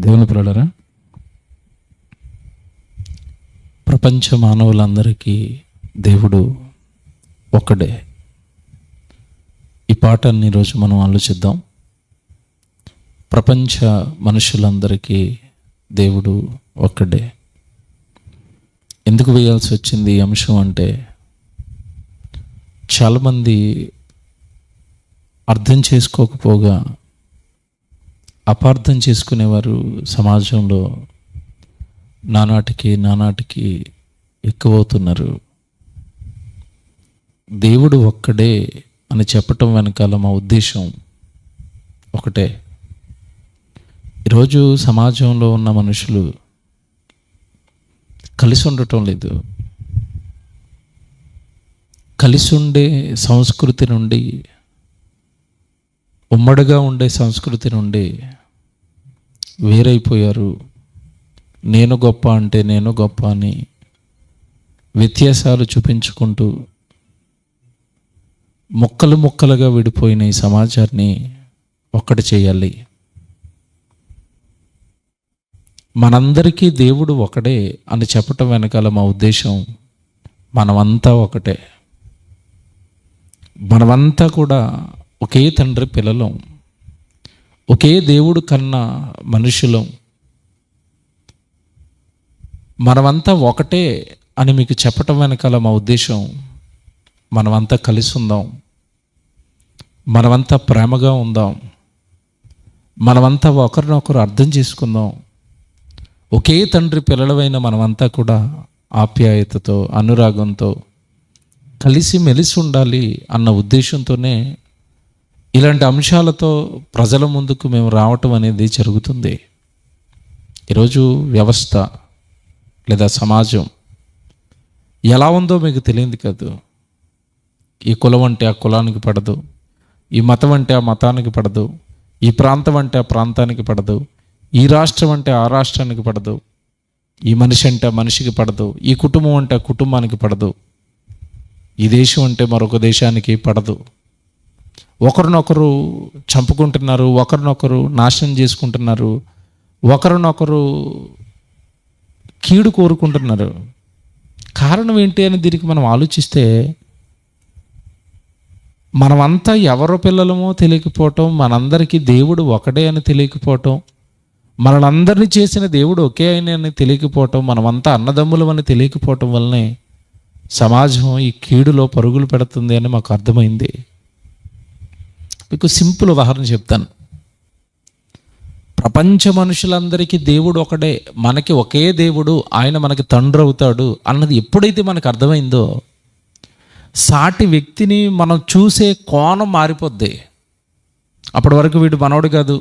దేవుని పిల్లలారా, ప్రపంచ మానవులందరికీ దేవుడు ఒక్కడే. ఈ పాఠాన్ని ఈరోజు మనం ఆలోచిద్దాం. ప్రపంచ మనుషులందరికీ దేవుడు ఒక్కడే. ఎందుకు వేయాల్సి వచ్చింది ఈ అంశం అంటే, చాలామంది అర్థం చేసుకోకపోగా అపార్థం చేసుకునేవారు సమాజంలో నానాటికి ఎక్కువవుతున్నారు. దేవుడు ఒక్కడే అని చెప్పటం వెనకాల మా ఉద్దేశం ఒకటే. ఈరోజు సమాజంలో ఉన్న మనుషులు కలిసి ఉండటం లేదు. కలిసి ఉండే సంస్కృతి నుండి, ఉమ్మడిగా ఉండే సంస్కృతి నుండి వేరైపోయారు. నేను గొప్ప అంటే నేను గొప్ప అని వ్యత్యాసాలు చూపించుకుంటూ ముక్కలుగా విడిపోయిన ఈ సమాజాన్ని ఒక్కటి చేయాలి. మనందరికీ దేవుడు ఒకడే అని చెప్పటం వెనకాల మా ఉద్దేశం, మనమంతా ఒకటే. మనమంతా కూడా ఒకే తండ్రి పిల్లలం, ఒకే దేవుడు కన్నా మనుషులం. మనమంతా ఒకటే అని మీకు చెప్పటం వెనకాల మా ఉద్దేశం, మనమంతా కలిసి ఉందాం, మనమంతా ప్రేమగా ఉందాం, మనమంతా ఒకరినొకరు అర్థం చేసుకుందాం. ఒకే తండ్రి పిల్లలమైన మనమంతా కూడా ఆప్యాయతతో, అనురాగంతో కలిసి మెలిసి ఉండాలి అన్న ఉద్దేశంతోనే ఇలాంటి అంశాలతో ప్రజల ముందుకు మేము రావటం అనేది జరుగుతుంది. ఈరోజు వ్యవస్థ లేదా సమాజం ఎలా ఉందో మీకు తెలియదు కాదు. ఈ కులం అంటే ఆ కులానికి పడదు, ఈ మతం అంటే ఆ మతానికి పడదు, ఈ ప్రాంతం అంటే ఆ ప్రాంతానికి పడదు, ఈ రాష్ట్రం అంటే ఆ రాష్ట్రానికి పడదు, ఈ మనిషి అంటే ఆ మనిషికి పడదు, ఈ కుటుంబం అంటే ఆ కుటుంబానికి పడదు, ఈ దేశం అంటే మరొక దేశానికి పడదు. ఒకరినొకరు చంపుకుంటున్నారు, ఒకరినొకరు నాశనం చేసుకుంటున్నారు, ఒకరినొకరు కీడు కోరుకుంటున్నారు. కారణం ఏంటి అని దీనికి మనం ఆలోచిస్తే, మనమంతా ఎవరో పిల్లలమో తెలియకపోవటం, మనందరికీ దేవుడు ఒకడే అని తెలియకపోవటం, మనలందరినీ చేసిన దేవుడు ఒకే అని తెలియకపోవటం, మనమంతా అన్నదమ్ములం అని తెలియకపోవటం వల్లనే సమాజం ఈ కీడులో పరుగులు పెడుతుంది అని మాకు అర్థమైంది. మీకు సింపుల్ ఉదాహరణ చెప్తాను. ప్రపంచ మనుషులందరికీ దేవుడు ఒకడే, మనకి ఒకే దేవుడు, ఆయన మనకి తండ్రి అవుతాడు అన్నది ఎప్పుడైతే మనకు అర్థమైందో, సాటి వ్యక్తిని మనం చూసే కోణం మారిపోద్ది. అప్పటి వరకు వీడు మనోడు కాదు,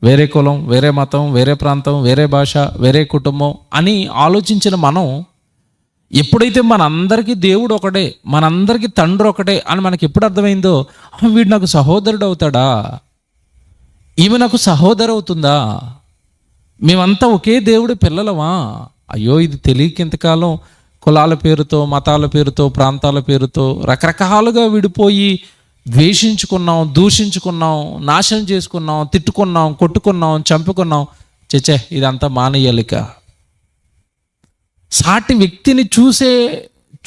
వేరే కులం, వేరే మతం, వేరే ప్రాంతం, వేరే భాష, వేరే కుటుంబం అని ఆలోచించిన మనం ఎప్పుడైతే మనందరికీ దేవుడు ఒకడే, మనందరికీ తండ్రి ఒకటే అని మనకి ఎప్పుడు అర్థమైందో, వీడు నాకు సహోదరుడు అవుతాడా, ఈమె నాకు సహోదరు అవుతుందా, మేమంతా ఒకే దేవుడి పిల్లలమా, అయ్యో ఇది తెలియక ఇంతకాలం కులాల పేరుతో, మతాల పేరుతో, ప్రాంతాల పేరుతో రకరకాలుగా విడిపోయి ద్వేషించుకున్నాం, దూషించుకున్నాం, నాశనం చేసుకున్నాం, తిట్టుకున్నాం, కొట్టుకున్నాం, చంపుకున్నాం. చచ్చే ఇదంతా మానేయాలిక. సాటి వ్యక్తిని చూసే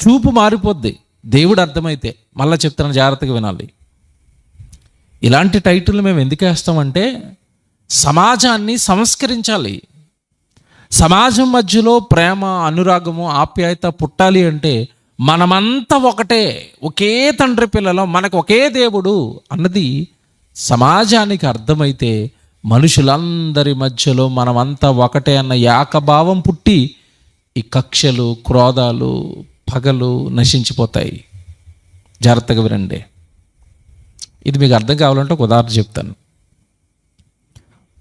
చూపు మారిపోద్ది దేవుడు అర్థమైతే. మళ్ళీ చెప్తాను, జాగ్రత్తగా వినాలి. ఇలాంటి టైటిల్ మేము ఎందుకు వేస్తామంటే, సమాజాన్ని సంస్కరించాలి. సమాజం మధ్యలో ప్రేమ, అనురాగము, ఆప్యాయత పుట్టాలి అంటే మనమంతా ఒకటే, ఒకే తండ్రి పిల్లలు, మనకు ఒకే దేవుడు అన్నది సమాజానికి అర్థమైతే, మనుషులందరి మధ్యలో మనమంతా ఒకటే అన్న ఏకభావం పుట్టి ఈ కక్షలు, క్రోధాలు, పగలు నశించిపోతాయి. జాగ్రత్తగా వినండి. ఇది మీకు అర్థం కావాలంటే ఒక ఉదాహరణ చెప్తాను.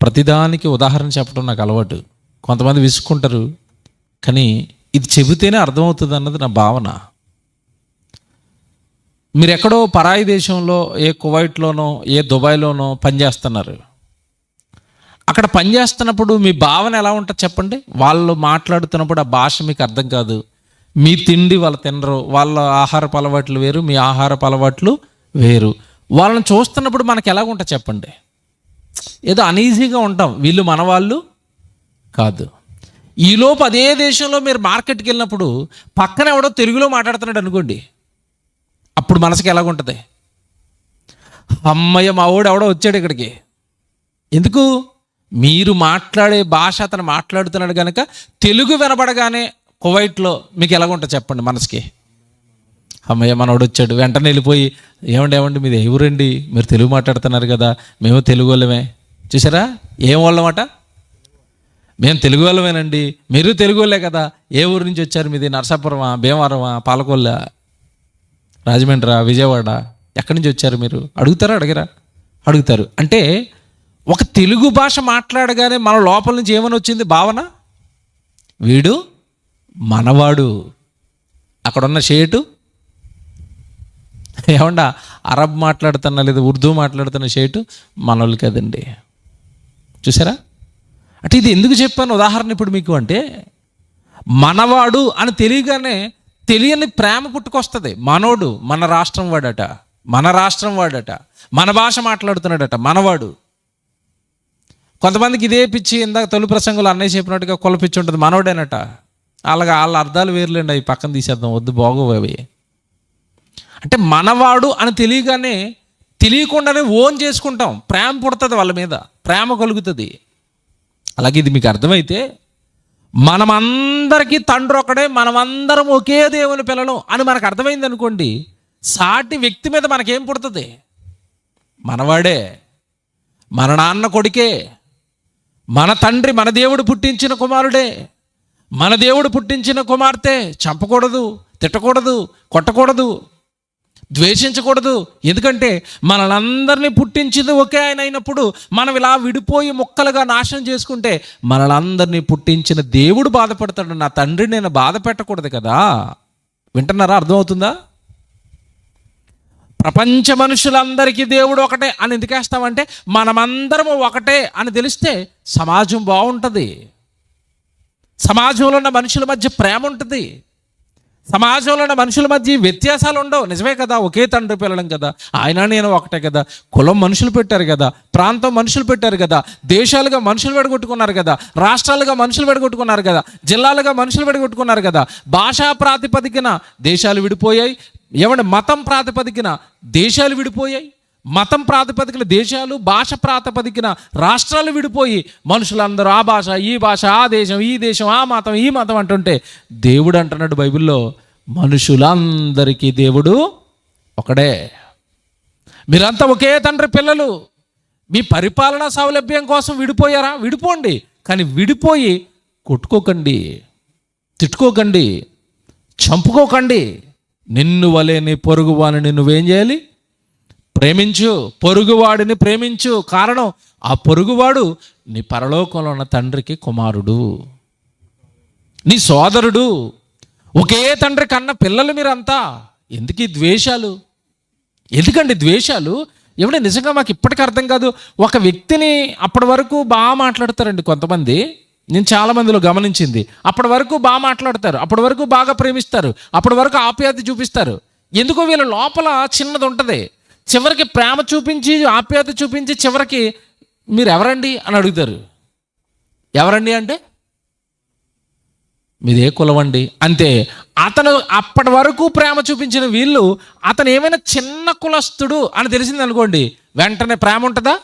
ప్రతిదానికి ఉదాహరణ చెప్పడం నాకు అలవాటు. కొంతమంది విసుక్కుంటారు, కానీ ఇది చెబితేనే అర్థమవుతుంది అన్నది నా భావన. మీరు ఎక్కడో పరాయి దేశంలో, ఏ కువైట్లోనో, ఏ దుబాయ్లోనో పనిచేస్తున్నారు. అక్కడ పనిచేస్తున్నప్పుడు మీ భావన ఎలా ఉంటుంది చెప్పండి? వాళ్ళు మాట్లాడుతున్నప్పుడు ఆ భాష మీకు అర్థం కాదు, మీ తిండి వాళ్ళు తినరు, వాళ్ళ ఆహారపు అలవాట్లు వేరు, మీ ఆహారపు అలవాట్లు వేరు. వాళ్ళని చూస్తున్నప్పుడు మనకు ఎలాగుంటుంది చెప్పండి? ఏదో అనీజీగా ఉంటాం, వీళ్ళు మన వాళ్ళు కాదు. ఈలోపు అదే దేశంలో మీరు మార్కెట్కి వెళ్ళినప్పుడు పక్కన ఎవడో తెలుగులో మాట్లాడుతున్నాడు అనుకోండి, అప్పుడు మనసుకి ఎలాగుంటుంది? అమ్మయ్య, మా వాడు ఎవడో వచ్చాడు ఇక్కడికి. ఎందుకు? మీరు మాట్లాడే భాష అతను మాట్లాడుతున్నాడు కనుక తెలుగు వినబడగానే కువైట్లో మీకు ఎలాగుంటుంది చెప్పండి మనసుకి? అమ్మయ్య, మనోడు వచ్చాడు. వెంటనే వెళ్ళిపోయి, ఏమండి మీది ఎవరండి, మీరు తెలుగు మాట్లాడుతున్నారు కదా, మేము తెలుగు వాళ్ళమే. చూసారా ఏం వాళ్ళమాట? మేము తెలుగు వాళ్ళమేనండి, మీరు తెలుగు వాళ్ళే కదా. ఏ ఊరు నుంచి వచ్చారు మీది? నరసాపురమా, భీమవరమా, పాలకొల్ల, రాజమండ్రి, విజయవాడ, ఎక్కడి నుంచి వచ్చారు మీరు? అడగరా? అడుగుతారు. అంటే ఒక తెలుగు భాష మాట్లాడగానే మన లోపల నుంచి ఏమని వచ్చింది భావన? వీడు మనవాడు. అక్కడున్న షేటు ఏమండా అరబ్ మాట్లాడుతున్నా లేదా ఉర్దూ మాట్లాడుతున్న షేటు మనోళ్ళు కదండి. చూసారా? అంటే ఇది ఎందుకు చెప్పాను ఉదాహరణ ఇప్పుడు మీకు అంటే, మనవాడు అని తెలియగానే తెలియని ప్రేమ పుట్టుకొస్తుంది. మనోడు మన రాష్ట్రం వాడట, మన భాష మాట్లాడుతున్నాడట, మనవాడు. కొంతమందికి ఇదే పిచ్చి, ఇందాక తొలి ప్రసంగంలో అన్నయ్య చెప్పినట్టుగా కులపిచ్చి ఉంటుంది, మనోడేనట. అలాగా వాళ్ళ అర్థాలు వేర్లేండి, అవి పక్కన తీసేద్దాం, వద్దు, బాగోవి. అంటే మనవాడు అని తెలియగానే తెలియకుండానే ఓన్ చేసుకుంటాం, ప్రేమ పుడుతుంది, వాళ్ళ మీద ప్రేమ కలుగుతుంది. అలాగే ఇది మీకు అర్థమైతే, మనమందరికీ తండ్రి ఒకడే, మనమందరం ఒకే దేవుని పిల్లలు అని మనకు అర్థమైంది అనుకోండి, సాటి వ్యక్తి మీద మనకేం పుడుతుంది? మనవాడే, మన నాన్న కొడుకే, మన తండ్రి, మన దేవుడు పుట్టించిన కుమారుడే, మన దేవుడు పుట్టించిన కుమార్తె. చంపకూడదు, తిట్టకూడదు, కొట్టకూడదు, ద్వేషించకూడదు. ఎందుకంటే మనలందరినీ పుట్టించింది ఒకే ఆయన అయినప్పుడు మనం ఇలా విడిపోయి ముక్కలుగా నాశనం చేసుకుంటే మనలందరినీ పుట్టించిన దేవుడు బాధపడతాడు. నా తండ్రి నేను బాధ పెట్టకూడదు కదా. వింటున్నారా? అర్థమవుతుందా? ప్రపంచ మనుషులందరికీ దేవుడు ఒకటే అని ఎందుకేస్తామంటే, మనమందరము ఒకటే అని తెలిస్తే సమాజం బాగుంటుంది, సమాజంలో ఉన్న మనుషుల మధ్య ప్రేమ ఉంటుంది, సమాజంలో ఉన్న మనుషుల మధ్య వ్యత్యాసాలు ఉండవు. నిజమే కదా, ఒకే తండ్రి పిల్లలం కదా, ఆయన నేను ఒకటే కదా. కులం మనుషులు పెట్టారు కదా, ప్రాంతం మనుషులు పెట్టారు కదా, దేశాలుగా మనుషులు విడగొట్టుకున్నారు కదా, రాష్ట్రాలుగా మనుషులు విడగొట్టుకున్నారు కదా, జిల్లాలుగా మనుషులు విడగొట్టుకున్నారు కదా. భాషా ప్రాతిపదికన దేశాలు విడిపోయాయి. ఏమంటే మతం ప్రాతిపదికన దేశాలు విడిపోయాయి. మతం ప్రాతిపదికన దేశాలు, భాష ప్రాతిపదికన రాష్ట్రాలు విడిపోయి మనుషులందరూ ఆ భాష, ఈ భాష, ఆ దేశం, ఈ దేశం, ఆ మతం, ఈ మతం అంటుంటే దేవుడు అంటున్నాడు బైబిల్లో, మనుషులందరికీ దేవుడు ఒకడే. మీరంతా ఒకే తండ్రి పిల్లలు. మీ పరిపాలనా సౌలభ్యం కోసం విడిపోయారా? విడిపోండి, కానీ విడిపోయి కొట్టుకోకండి, తిట్టుకోకండి, చంపుకోకండి. నిన్ను వలే నీ పొరుగువాడిని నువ్వేం చేయాలి? ప్రేమించు. పొరుగువాడిని ప్రేమించు. కారణం, ఆ పొరుగువాడు నీ పరలోకంలో ఉన్న తండ్రికి కుమారుడు, నీ సోదరుడు. ఒకే తండ్రి కన్న పిల్లలు మీరంతా. ఎందుకు ఈ ద్వేషాలు? ఎందుకండి ద్వేషాలు? ఏమంటే నిజంగా మాకు ఇప్పటికీ అర్థం కాదు. ఒక వ్యక్తిని అప్పటి వరకు బాగా మాట్లాడతారండి కొంతమంది, నేను చాలామందిలో గమనించింది. అప్పటి వరకు బాగా మాట్లాడతారు, అప్పటి వరకు బాగా ప్రేమిస్తారు, అప్పటి వరకు ఆప్యాయత చూపిస్తారు. ఎందుకో వీళ్ళ లోపల చిన్నది ఉంటుంది. చివరికి ప్రేమ చూపించి, ఆప్యాయత చూపించి, చివరికి మీరు ఎవరండి అని అడుగుతారు. ఎవరండి అంటే మీది ఏ కులం అండి అంతే. అతను అప్పటి వరకు ప్రేమ చూపించిన వీళ్ళు, అతను ఏమైనా చిన్న కులస్తుడు అని తెలిసింది అనుకోండి, వెంటనే ప్రేమ ఉంటుందా?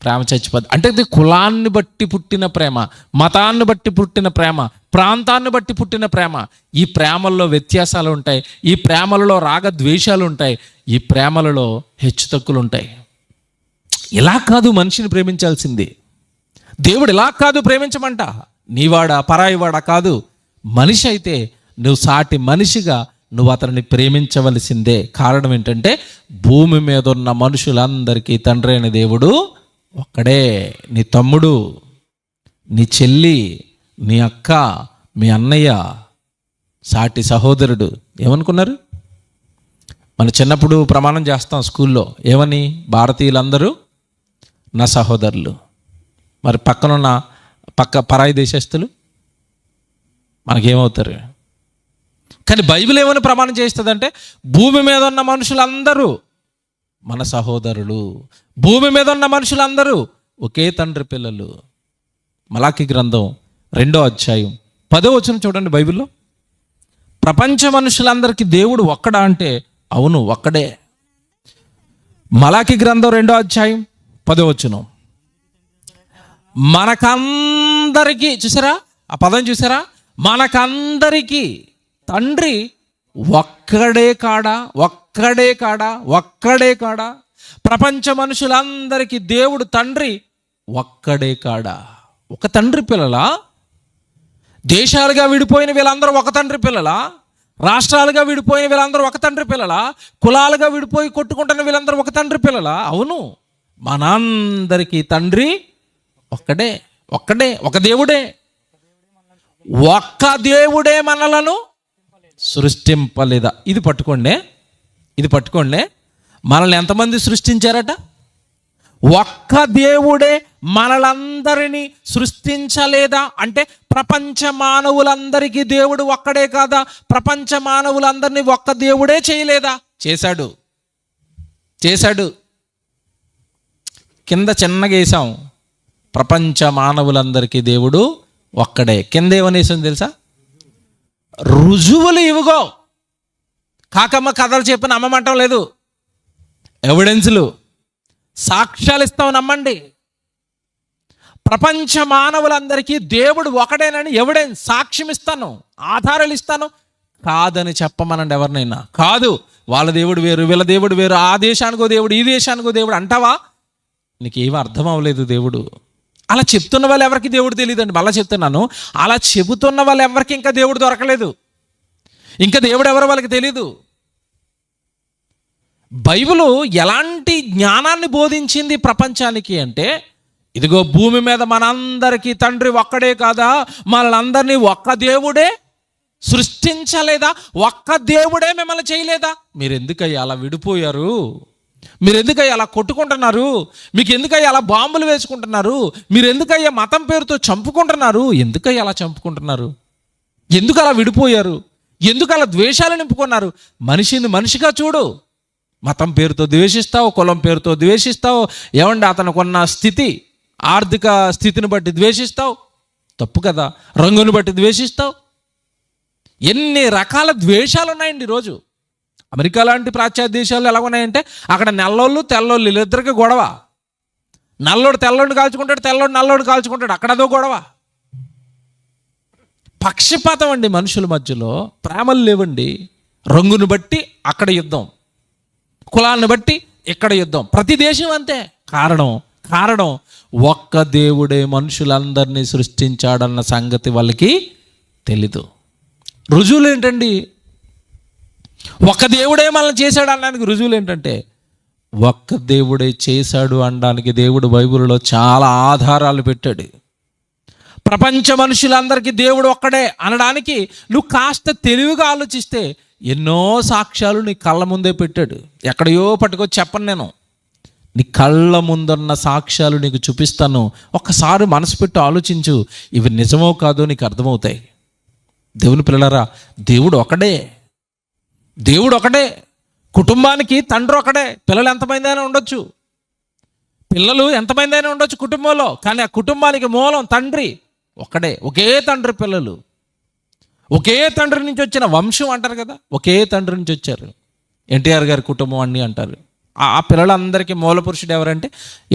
ప్రేమ చచ్చిపోద్ది. అంటే ఇది కులాన్ని బట్టి పుట్టిన ప్రేమ, మతాన్ని బట్టి పుట్టిన ప్రేమ, ప్రాంతాన్ని బట్టి పుట్టిన ప్రేమ. ఈ ప్రేమల్లో వ్యత్యాసాలు ఉంటాయి, ఈ ప్రేమలలో రాగద్వేషాలు ఉంటాయి, ఈ ప్రేమలలో హెచ్చుతగ్గులు ఉంటాయి. ఇలా కాదు మనిషిని ప్రేమించాల్సింది. దేవుడు ఇలా కాదు ప్రేమించమంట. నీవాడా పరాయివాడా కాదు. మనిషి అయితే నువ్వు సాటి మనిషిగా నువ్వు అతన్ని ప్రేమించవలసిందే. కారణం ఏంటంటే భూమి మీద ఉన్న మనుషులందరికీ తండ్రి అయిన దేవుడు ఒక్కడే. నీ తమ్ముడు, నీ చెల్లి, నీ అక్క, మీ అన్నయ్య, సాటి సహోదరుడు. ఏమనుకున్నారు? మన చిన్నప్పుడు ప్రమాణం చేస్తాం స్కూల్లో, ఏమని? భారతీయులందరూ నా సహోదరులు. మరి పక్కనున్న పరాయి దేశస్తులు మనకేమవుతారు? కానీ బైబిల్ ఏమని ప్రమాణం చేస్తుందంటే భూమి మీద ఉన్న మనుషులందరూ మన సహోదరులు. భూమి మీద ఉన్న మనుషులందరూ ఒకే తండ్రి పిల్లలు. మలాకి గ్రంథం 2వ అధ్యాయం 10వ వచనం చూడండి బైబిల్లో. ప్రపంచ మనుషులందరికీ దేవుడు ఒక్కడా అంటే అవును, ఒక్కడే. మలాకి గ్రంథం 2వ అధ్యాయం 10వ వచనం. మనకందరికీ, చూసారా ఆ పదం చూసారా, మనకందరికీ తండ్రి ఒక్కడే కాడా, ఒక్కడే కాడా, ఒక్కడే కాడా. ప్రపంచ మనుషులందరికీ దేవుడు తండ్రి ఒక్కడే కాడా. ఒక తండ్రి పిల్లలా? దేశాలుగా విడిపోయిన వీళ్ళందరూ ఒక తండ్రి పిల్లలా? రాష్ట్రాలుగా విడిపోయిన వీళ్ళందరూ ఒక తండ్రి పిల్లలా? కులాలుగా విడిపోయి కొట్టుకుంటున్న వీళ్ళందరూ ఒక తండ్రి పిల్లలా? అవును, మనందరికీ తండ్రి ఒక్కడే, ఒక్కడే, ఒక దేవుడే. ఒక్క దేవుడే మనలను సృష్టింపలేదా? ఇది పట్టుకోండి, ఇది పట్టుకోండి. మనల్ని ఎంతమంది సృష్టించారట? ఒక్క దేవుడే మనలందరినీ సృష్టించలేదా? అంటే ప్రపంచ మానవులందరికీ దేవుడు ఒక్కడే కాదా? ప్రపంచ మానవులందరినీ ఒక్క దేవుడే చేయలేదా? చేశాడు, చేశాడు. కింద చిన్నగా వేసాం, ప్రపంచ మానవులందరికీ దేవుడు ఒక్కడే. కింద ఏమనేసింది తెలుసా? రుజువులు ఇవిగో. కాకమ్మ కథలు చెప్పి నమ్మమంటం లేదు, ఎవిడెన్స్లు, సాక్ష్యాలు ఇస్తాం, నమ్మండి. ప్రపంచ మానవులందరికీ దేవుడు ఒకడేనని ఎవిడెన్స్, సాక్ష్యం ఇస్తాను, ఆధారాలు ఇస్తాను. కాదని చెప్పమనండి ఎవరినైనా. కాదు, వాళ్ళ దేవుడు వేరు, వీళ్ళ దేవుడు వేరు, ఆ దేశానికో దేవుడు, ఈ దేశానికో దేవుడు అంటావా? నీకేమీ అర్థం అవ్వలేదు దేవుడు. అలా చెప్తున్న వాళ్ళు ఎవరికి దేవుడు తెలియదండి. మళ్ళీ చెప్తున్నాను, అలా చెబుతున్న వాళ్ళు ఎవరికి ఇంకా దేవుడు దొరకలేదు. ఇంకా దేవుడు ఎవరో వాళ్ళకి తెలీదు. బైబిలు ఎలాంటి జ్ఞానాన్ని బోధించింది ప్రపంచానికి అంటే, ఇదిగో భూమి మీద మనందరికీ తండ్రి ఒక్కడే కాదా, మనల్ని ఒక్క దేవుడే సృష్టించలేదా? ఒక్క దేవుడే మిమ్మల్ని చేయలేదా? మీరు ఎందుకయ్యా అలా విడిపోయారు? మీరు ఎందుకయ్యా అలా కొట్టుకుంటున్నారు? మీకు ఎందుకయ్యా అలా బాంబులు వేసుకుంటున్నారు? మీరు ఎందుకయ్యా మతం పేరుతో చంపుకుంటున్నారు? ఎందుకయ్యా అలా చంపుకుంటున్నారు? ఎందుకు అలా విడిపోయారు? ఎందుకు అలా ద్వేషాలు నింపుకున్నారు? మనిషిని మనిషిగా చూడు. మతం పేరుతో ద్వేషిస్తావు, కులం పేరుతో ద్వేషిస్తావు, ఏమండి అతనుకున్న స్థితి, ఆర్థిక స్థితిని బట్టి ద్వేషిస్తావు, తప్పు కదా. రంగుని బట్టి ద్వేషిస్తావు. ఎన్ని రకాల ద్వేషాలు ఉన్నాయండి ఈరోజు. అమెరికా లాంటి పాశ్చాత్య దేశాలు ఎలా ఉన్నాయంటే, అక్కడ నల్లోళ్ళు తెల్లోళ్ళు వీళ్ళిద్దరికి గొడవ. నల్లోడు తెల్లోడిని కాల్చుకుంటాడు, తెల్లోడు నల్లోడు కాల్చుకుంటాడు, అక్కడ అదో గొడవ. పక్షపాతం అండి మనుషుల మధ్యలో. ప్రేమలు లేవండి. రంగుని బట్టి అక్కడ యుద్ధం, కులాన్ని బట్టి ఇక్కడ యుద్ధం. ప్రతి దేశం అంతే. కారణం ఒక్క దేవుడే మనుషులందరినీ సృష్టించాడన్న సంగతి వాళ్ళకి తెలీదు. రుజువులు ఏంటండి? ఒక్క దేవుడే మనల్ని చేశాడు అనడానికి రుజువులు ఏంటంటే, ఒక్క దేవుడే చేశాడు అనడానికి దేవుడు బైబిల్లో చాలా ఆధారాలు పెట్టాడు. ప్రపంచ మనుషులందరికీ దేవుడు ఒక్కడే అనడానికి నువ్వు కాస్త తెలివిగా ఆలోచిస్తే ఎన్నో సాక్ష్యాలు నీ కళ్ళ ముందే పెట్టాడు. ఎక్కడయో పట్టుకొచ్చి చెప్పను నేను, నీ కళ్ళ ముందున్న సాక్ష్యాలు నీకు చూపిస్తాను. ఒక్కసారి మనసు పెట్టి ఆలోచించు, ఇవి నిజమో కాదో నీకు అర్థమవుతాయి. దేవుని పిల్లలారా, దేవుడు ఒకడే, దేవుడు ఒకడే. కుటుంబానికి తండ్రి ఒకడే. పిల్లలు ఎంతమంది అయినా ఉండొచ్చు, పిల్లలు ఎంతమంది అయినా ఉండొచ్చు కుటుంబంలో, కానీ ఆ కుటుంబానికి మూలం తండ్రి ఒకడే. ఒకే తండ్రి పిల్లలు, ఒకే తండ్రి నుంచి వచ్చిన వంశం అంటారు కదా, ఒకే తండ్రి నుంచి వచ్చారు. ఎన్టీఆర్ గారి కుటుంబం అన్నీ అంటారు. ఆ పిల్లలందరికీ మూల పురుషుడు ఎవరంటే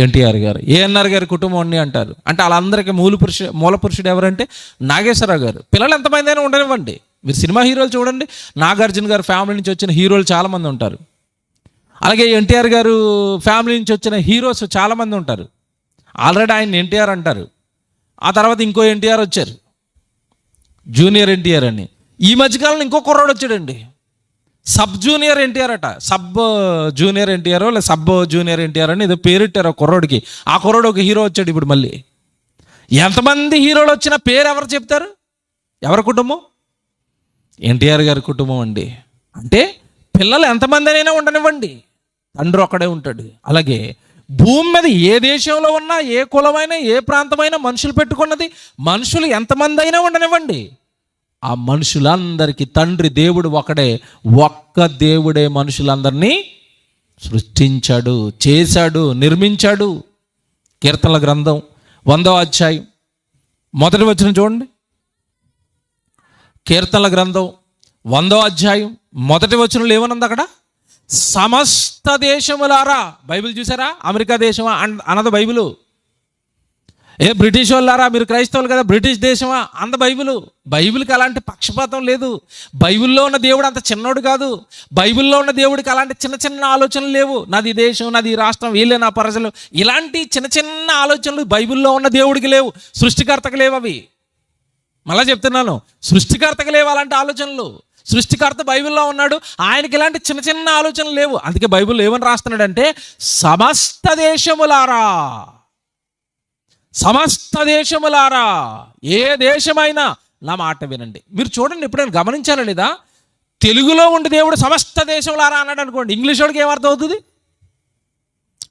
ఎన్టీఆర్ గారు. ఏఎన్ఆర్ గారి కుటుంబం అన్నీ అంటారు. అంటే వాళ్ళందరికీ మూల పురుషుడు ఎవరంటే నాగేశ్వరరావు గారు. పిల్లలు ఎంతమంది అయినా ఉండనివ్వండి. మీరు సినిమా హీరోలు చూడండి, నాగార్జున గారు ఫ్యామిలీ నుంచి వచ్చిన హీరోలు చాలామంది ఉంటారు. అలాగే ఎన్టీఆర్ గారు ఫ్యామిలీ నుంచి వచ్చిన హీరోస్ చాలామంది ఉంటారు. ఆల్రెడీ ఆయన ఎన్టీఆర్ అంటారు, ఆ తర్వాత ఇంకో ఎన్టీఆర్ వచ్చారు, జూనియర్ ఎన్టీఆర్ అని. ఈ మధ్యకాలంలో ఇంకో కుర్రాడు వచ్చాడండి, సబ్ జూనియర్ ఎన్టీఆర్ అట. సబ్ జూనియర్ ఎన్టీఆర్ లేదా సబ్ జూనియర్ ఎన్టీఆర్ అని ఏదో పేరెట్టారు ఆ కుర్రోడికి. ఆ కుర్రోడు ఒక హీరో వచ్చాడు ఇప్పుడు మళ్ళీ. ఎంతమంది హీరోలు వచ్చిన పేరు ఎవరు చెప్తారు? ఎవరి కుటుంబం? ఎన్టీఆర్ గారి కుటుంబం అండి. అంటే పిల్లలు ఎంతమంది అయినా ఉండనివ్వండి, తండ్రి ఒక్కడే ఉంటాడు. అలాగే భూమి మీద ఏ దేశంలో ఉన్నా, ఏ కులమైనా, ఏ ప్రాంతమైనా మనుషులు పెట్టుకున్నది, మనుషులు ఎంతమంది అయినా ఉండనివ్వండి, ఆ మనుషులందరికీ తండ్రి దేవుడు ఒకడే. ఒక్క దేవుడే మనుషులందరినీ సృష్టించాడు, చేశాడు, నిర్మించాడు. కీర్తనల గ్రంథం 100వ అధ్యాయం మొదటి వచనం చూడండి. కీర్తనల గ్రంథం 100వ అధ్యాయం మొదటి వచనంలో ఏమనుంది అక్కడ? సమస్త దేశములారా. బైబిల్ చూసారా? అమెరికా దేశమా అన్నది బైబిలు. బ్రిటిష్ వాళ్ళారా, మీరు క్రైస్తవులు కదా, బ్రిటిష్ దేశమా అంద బైబిలు. బైబిల్కి అలాంటి పక్షపాతం లేదు. బైబిల్లో ఉన్న దేవుడు అంత చిన్నోడు కాదు. బైబిల్లో ఉన్న దేవుడికి అలాంటి చిన్న చిన్న ఆలోచనలు లేవు. నాది దేశం, నాది రాష్ట్రం, వీళ్ళే నా ప్రజలు, ఇలాంటి చిన్న చిన్న ఆలోచనలు బైబిల్లో ఉన్న దేవుడికి లేవు. సృష్టికర్తకు లేవు అవి. మళ్ళా చెప్తున్నాను, సృష్టికర్తకు లేవు అలాంటి ఆలోచనలు. సృష్టికర్త బైబిల్లో ఉన్నాడు, ఆయనకి ఇలాంటి చిన్న చిన్న ఆలోచనలు లేవు. అందుకే బైబిల్లో ఏమని రాస్తున్నాడంటే సమస్త దేశములారా, సమస్త దేశములారా, ఏ దేశమైనా నా మాట వినండి. మీరు చూడండి, ఎప్పుడైనా గమనించారా లేదా? తెలుగులో ఉండి దేవుడు సమస్త దేశములారా అన్నాడు అనుకోండి, ఇంగ్లీష్ వాడికి ఏమర్థం అవుతుంది?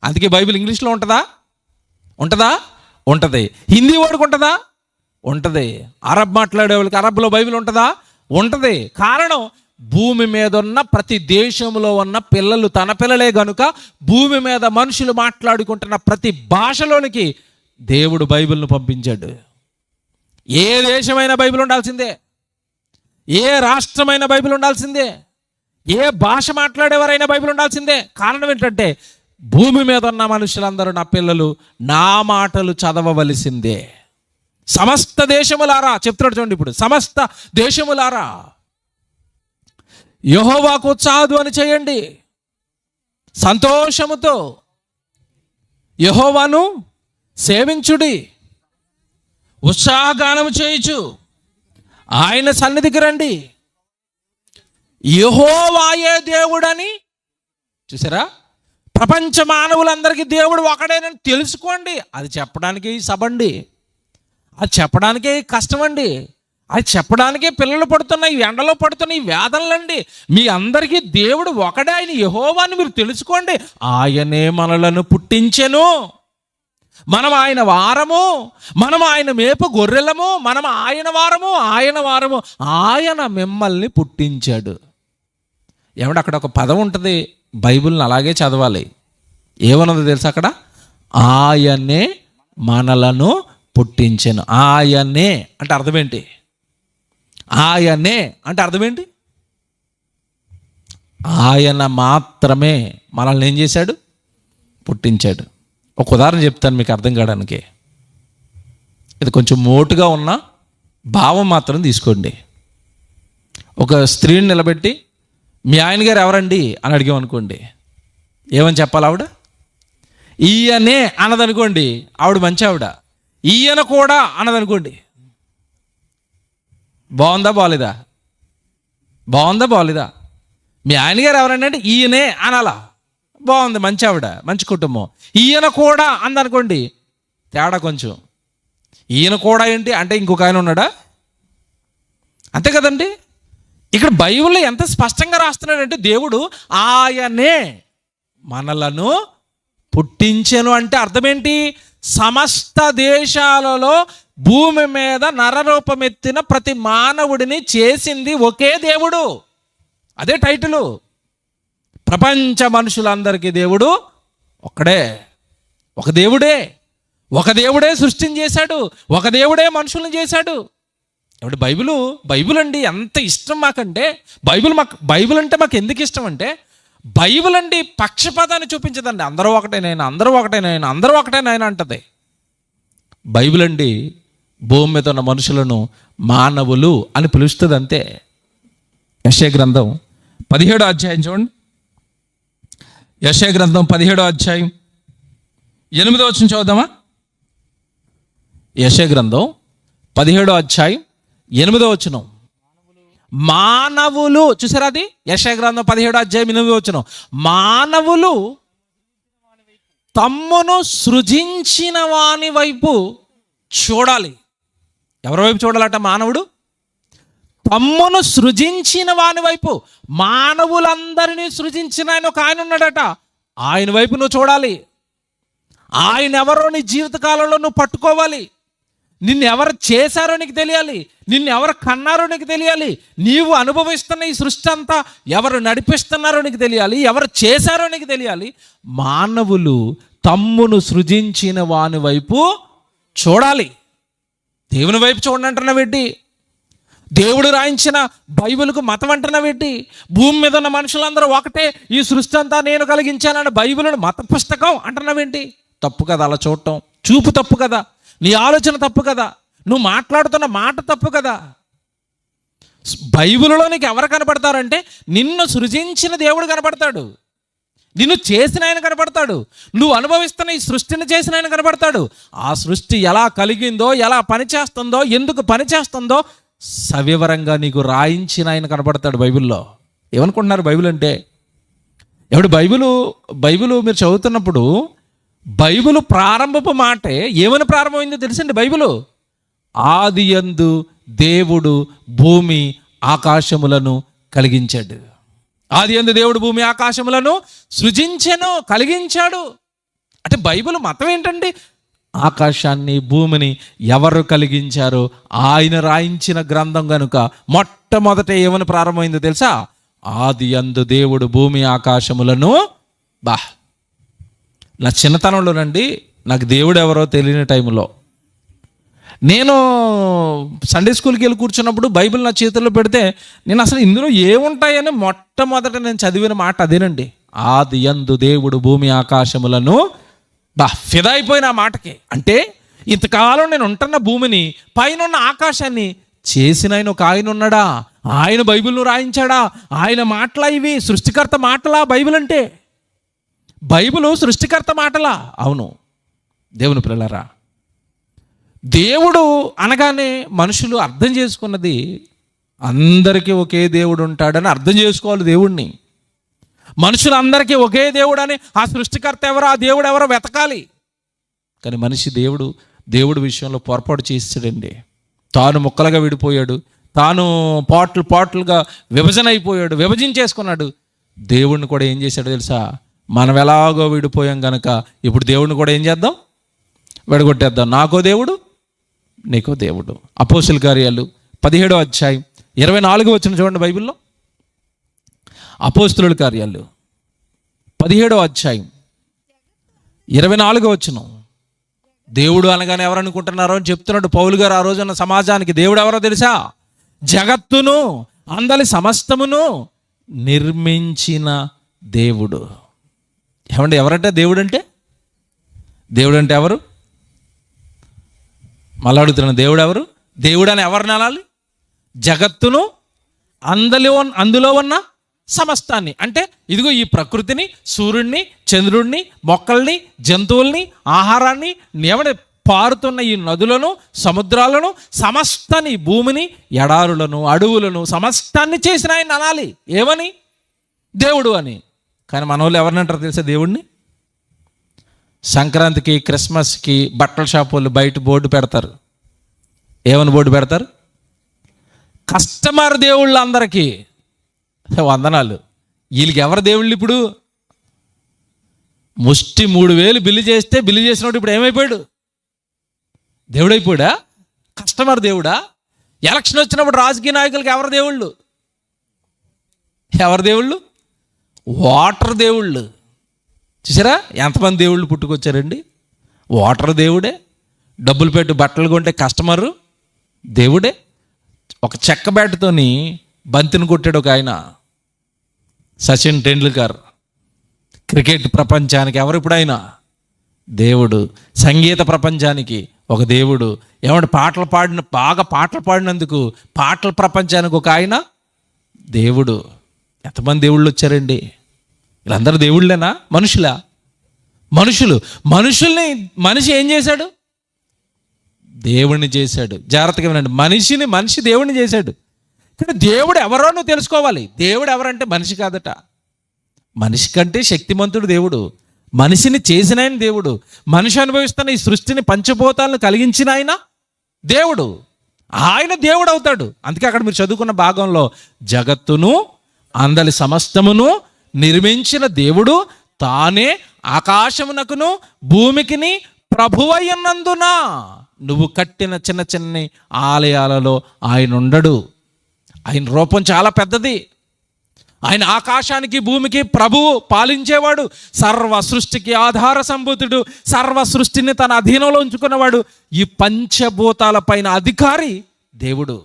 అందుకే బైబిల్ ఇంగ్లీష్లో ఉంటుందా? ఉంటుంది. హిందీ వాడికి ఉంటుందా? ఉంటుంది. అరబ్ మాట్లాడే వాళ్ళకి అరబ్లో బైబిల్ ఉంటుందా? ఉంటుంది. కారణం, భూమి మీద ఉన్న ప్రతి దేశంలో ఉన్న పిల్లలు తన పిల్లలే గనుక భూమి మీద మనుషులు మాట్లాడుకుంటున్న ప్రతి భాషలోనికి దేవుడు బైబిల్ను పంపించాడు. ఏ దేశమైనా బైబిల్ ఉండాల్సిందే, ఏ రాష్ట్రమైనా బైబిల్ ఉండాల్సిందే, ఏ భాష మాట్లాడేవారైనా బైబిల్ ఉండాల్సిందే. కారణం ఏంటంటే భూమి మీద ఉన్న మనుషులందరూ నా పిల్లలు నా మాటలు చదవవలసిందే. సమస్త దేశములారా చెప్తున్నాడు చూడండి. ఇప్పుడు సమస్త దేశములారా యెహోవాకు ఉత్సాహధ్వని చేయండి, సంతోషముతో యెహోవాను సేవించుడి, ఉత్సాహగానము చేయుచు ఆయన సన్నిధికి రండి. యెహోవాయే దేవుడని చూసారా? ప్రపంచ మానవులందరికీ దేవుడు ఒకడేనని తెలుసుకోండి. అది చెప్పడానికి సబండి, అది చెప్పడానికే కష్టమండి, అది చెప్పడానికే పిల్లలు పడుతున్నాయి, ఎండలో పడుతున్నాయి వేదనలండి. మీ అందరికీ దేవుడు ఒకడే, ఆయన యెహోవాని మీరు తెలుసుకోండి. ఆయనే మనలను పుట్టించెను, మనం ఆయన వారము, మనం ఆయన మేపు గొర్రెలము, మనం ఆయన వారము, ఆయన మిమ్మల్ని పుట్టించాడు. ఏమంటే అక్కడ ఒక పదం ఉంటుంది, బైబిల్ని అలాగే చదవాలి. ఏమన్నదో తెలుసా అక్కడ? ఆయనే మనలను పుట్టించెను. ఆయనే అంటే అర్థం ఏంటి? ఆయనే అంటే అర్థం ఏంటి? ఆయన మాత్రమే మనల్ని ఏం చేశాడు? పుట్టించాడు. ఒక ఉదాహరణ చెప్తాను మీకు అర్థం కావడానికి. ఇది కొంచెం మోటుగా ఉన్న భావం మాత్రం తీసుకోండి. ఒక స్త్రీని నిలబెట్టి మీ ఆయన గారు ఎవరండి అని అడిగామనుకోండి, ఏమని చెప్పాలి? ఆవిడ ఈయనే అన్నదనుకోండి, ఆవిడ మంచి ఆవిడ. ఈయన కూడా అన్నదనుకోండి, బాగుందా బాగోలేదా? మీ ఆయన గారు ఎవరండి అంటే ఈయనే అనాలా? బాగుంది, మంచి ఆవిడ, మంచి కుటుంబం. ఈయన కూడా అందనుకోండి, తేడా కొంచెం. ఈయన కూడా ఏంటి అంటే ఇంకొక ఆయన ఉన్నాడా? అంతే కదండి. ఇక్కడ బైబిల్లో ఎంత స్పష్టంగా రాస్తున్నాడంటే దేవుడు ఆయనే మనలను పుట్టించెను అంటే అర్థం ఏంటి? సమస్త దేశాలలో భూమి మీద నరరూపమెత్తిన ప్రతి మానవుడిని చేసింది ఒకే దేవుడు. అదే టైటిలు. ప్రపంచ మనుషులందరికీ దేవుడు ఒక్కడే, ఒక దేవుడే సృష్టిని చేశాడు, ఒక దేవుడే మనుషులను చేశాడు. ఇప్పుడు బైబిల్ అండి ఎంత ఇష్టం మాకంటే, బైబిల్ అంటే మాకు ఎందుకు ఇష్టం అంటే, బైబిల్ అండి పక్షపాతాన్ని చూపించదండి. అందరూ ఒకటేనైనా అంటది. బైబిల్ అండి భూమి మీద ఉన్న మనుషులను మానవులు అని పిలుస్తుంది అంతే. యెషయా గ్రంథం 17వ అధ్యాయం చూడండి. యెషయా గ్రంథం 17వ అధ్యాయం 8వ వచనం చదువుదామా? యెషయా గ్రంథం 17వ అధ్యాయం 8వ వచనం. మానవులు చూసారా? అది యెషయా గ్రంథం 17వ అధ్యాయం 8వ వచనం. మానవులు తమ్మును సృజించిన వాని వైపు చూడాలి. ఎవరి వైపు చూడాలట? మానవుడు తమ్మును సృజించిన వాని వైపు. మానవులందరినీ సృజించిన ఆయన ఒక ఆయన ఉన్నాడట, ఆయన వైపు నువ్వు చూడాలి. ఆయన ఎవరో నీ జీవితకాలంలో నువ్వు పట్టుకోవాలి. నిన్ను ఎవరు చేశారో నీకు తెలియాలి, నిన్ను ఎవరు కన్నారో నీకు తెలియాలి, నీవు అనుభవిస్తున్న ఈ సృష్టి అంతా ఎవరు నడిపిస్తున్నారో నీకు తెలియాలి, ఎవరు చేశారో నీకు తెలియాలి. మానవులు తమ్మును సృజించిన వాని వైపు చూడాలి, దేవుని వైపు చూడండి అంటున్నావేంటి? దేవుడు రాయించిన బైబిల్కు మతం అంటున్నావేంటి? భూమి మీద ఉన్న మనుషులందరూ ఒకటే, ఈ సృష్టి అంతా నేను కలిగించానన్న బైబిల్ను మత పుస్తకం అంటున్నావేంటి? తప్పు కదా అలా చూడటం, చూపు తప్పు కదా, నీ ఆలోచన తప్పు కదా, నువ్వు మాట్లాడుతున్న మాట తప్పు కదా. బైబిల్లో నీకు ఎవరు కనపడతారంటే నిన్ను సృజించిన దేవుడు కనపడతాడు, నిన్ను చేసిన ఆయన కనపడతాడు, నువ్వు అనుభవిస్తున్న ఈ సృష్టిని చేసిన ఆయన కనపడతాడు. ఆ సృష్టి ఎలా కలిగిందో, ఎలా పనిచేస్తుందో, ఎందుకు పనిచేస్తుందో సవివరంగా నీకు రాయించిన ఆయన కనపడతాడు బైబిల్లో. ఏమనుకుంటున్నారు బైబిల్ అంటే? ఎవడు బైబిలు మీరు చదువుతున్నప్పుడు బైబిల్ ప్రారంభపు మాటే ఏమని ప్రారంభమైందో తెలుసండి? బైబిలు ఆదియందు దేవుడు భూమి ఆకాశములను కలిగించాడు. ఆదియందు దేవుడు భూమి ఆకాశములను సృజించెను, కలిగించాడు. అంటే బైబిల్ మతం ఏంటండి? ఆకాశాన్ని భూమిని ఎవరు కలిగించారో ఆయన రాయించిన గ్రంథం కనుక మొట్టమొదట ఏమని ప్రారంభమైందో తెలుసా? ఆదియందు దేవుడు భూమి ఆకాశములను. నా చిన్నతనంలోనండి నాకు దేవుడు ఎవరో తెలియని టైంలో నేను సండే స్కూల్కి వెళ్ళి కూర్చున్నప్పుడు బైబిల్ నా చేతుల్లో పెడితే నేను అసలు ఇందులో ఏముంటాయని మొట్టమొదట నేను చదివిన మాట అదేనండి. ఆదియందు దేవుడు భూమి ఆకాశములను. ఫిదా అయిపోయిన ఆ మాటకి. అంటే ఇంతకాలం నేను ఉంటున్న భూమిని, పైన ఉన్న ఆకాశాన్ని చేసిన ఆయన ఒక ఆయన ఉన్నాడా? ఆయన బైబిల్ను రాయించాడా? ఆయన మాటలా ఇవి? సృష్టికర్త మాటలా బైబిల్ అంటే? బైబిల్ సృష్టికర్త మాటలా? అవును దేవుని పిల్లలారా, దేవుడు అనగానే మనుషులు అర్థం చేసుకున్నది అందరికీ ఒకే దేవుడు ఉంటాడని అర్థం చేసుకోవాలి దేవుడిని. మనుషులందరికీ ఒకే దేవుడు అని ఆ సృష్టికర్త ఎవరో, ఆ దేవుడు ఎవరో వెతకాలి. కానీ మనిషి దేవుడు విషయంలో పొరపాటు చేసాడండి. తాను ముక్కలుగా విడిపోయాడు, తాను పాటలుగా విభజన అయిపోయాడు, విభజించేసుకున్నాడు. దేవుడిని కూడా ఏం చేశాడో తెలుసా? మనం ఎలాగో విడిపోయాం కనుక ఇప్పుడు దేవుడిని కూడా ఏం చేద్దాం? విడగొట్టేద్దాం. నాకో దేవుడు, నీకో దేవుడు. అపోస్తుల కార్యాలు 17వ అధ్యాయం 24వ వచనం చూడండి బైబిల్లో. అపోస్తుల కార్యాలు 17వ అధ్యాయం 24వ వచనం. దేవుడు అనగానే ఎవరు అనుకుంటున్నారో అని చెప్తున్నాడు పౌలు గారు ఆ రోజున్న సమాజానికి. దేవుడు ఎవరో తెలుసా? జగత్తును అందలి సమస్తమును నిర్మించిన దేవుడు. ఏమంటే ఎవరంటే దేవుడు అంటే? దేవుడు అంటే ఎవరు? మళ్ళీ అడుగుతున్నాను, దేవుడు ఎవరు? దేవుడు అని ఎవరిని అనాలి? జగత్తును అందులో ఉన్న సమస్తాన్ని. అంటే ఇదిగో ఈ ప్రకృతిని, సూర్యుడిని, చంద్రుడిని, మొక్కల్ని, జంతువుల్ని, ఆహారాన్ని, ఏమంటే పారుతున్న ఈ నదులను, సముద్రాలను, సమస్తాన్ని, భూమిని, ఎడారులను, అడవులను, సమస్తాన్ని చేసిన ఆయన అనాలి. ఏమని? దేవుడు అని. కానీ మన వాళ్ళు ఎవరిని అంటారు తెలుసా దేవుడిని? సంక్రాంతికి, క్రిస్మస్కి బట్టల షాప్ వాళ్ళు బయట బోర్డు పెడతారు. ఏమని బోర్డు పెడతారు? కస్టమర్ దేవుళ్ళు అందరికీ వందనాలు. వీళ్ళకి ఎవరు దేవుళ్ళు? ఇప్పుడు ముష్టి 3000 బిల్లు చేస్తే బిల్లు చేసినప్పుడు ఇప్పుడు ఏమైపోయాడు? దేవుడైపోయాడా? కస్టమర్ దేవుడా? ఎలక్షన్ వచ్చినప్పుడు రాజకీయ నాయకులకి ఎవరు దేవుళ్ళు? ఎవరు దేవుళ్ళు? ఓటర్ దేవుళ్ళు. చూసారా ఎంతమంది దేవుళ్ళు పుట్టుకొచ్చారండి? ఓటర్ దేవుడే, డబ్బులు పెట్టి బట్టలు కొంటే కస్టమరు దేవుడే. ఒక చెక్క బ్యాట్తోని బంతిని కొట్టాడు ఒక ఆయన, సచిన్ టెండూల్కర్. క్రికెట్ ప్రపంచానికి ఎవరు ఇప్పుడు ఆయన? దేవుడు. సంగీత ప్రపంచానికి ఒక దేవుడు. ఏమంటే బాగా పాటలు పాడినందుకు పాటల ప్రపంచానికి ఒక ఆయన దేవుడు. ఎంతమంది దేవుళ్ళు వచ్చారండి? వీళ్ళందరూ దేవుళ్ళేనా? మనుషులా? మనుషుల్ని మనిషి ఏం చేశాడు? దేవుణ్ణి చేశాడు. జాగ్రత్తగా వినండి, మనిషి దేవుణ్ణి చేశాడు. కానీ దేవుడు ఎవరో నువ్వు తెలుసుకోవాలి. దేవుడు ఎవరంటే మనిషి కాదట. మనిషి కంటే శక్తిమంతుడు దేవుడు. మనిషిని చేసిన ఆయన దేవుడు. మనిషి అనుభవిస్తున్న ఈ సృష్టిని, పంచభూతాలను కలిగించిన ఆయన దేవుడు. ఆయన దేవుడు అవుతాడు. అందుకే అక్కడ మీరు చదువుకున్న భాగంలో జగత్తును అందలి సమస్తమును నిర్మించిన దేవుడు తానే ఆకాశమునకును భూమికిని ప్రభువయ్యున్నందున. నువ్వు కట్టిన చిన్న చిన్న ఆలయాలలో ఆయన ఉండడు. ఆయన రూపం చాలా పెద్దది. ఆయన ఆకాశానికి భూమికి ప్రభువు, పాలించేవాడు, సర్వ సృష్టికి ఆధార సంభూతుడు, సర్వ సృష్టిని తన అధీనంలో ఉంచుకున్నవాడు, ఈ పంచభూతాల పైన అధికారి దేవుడు.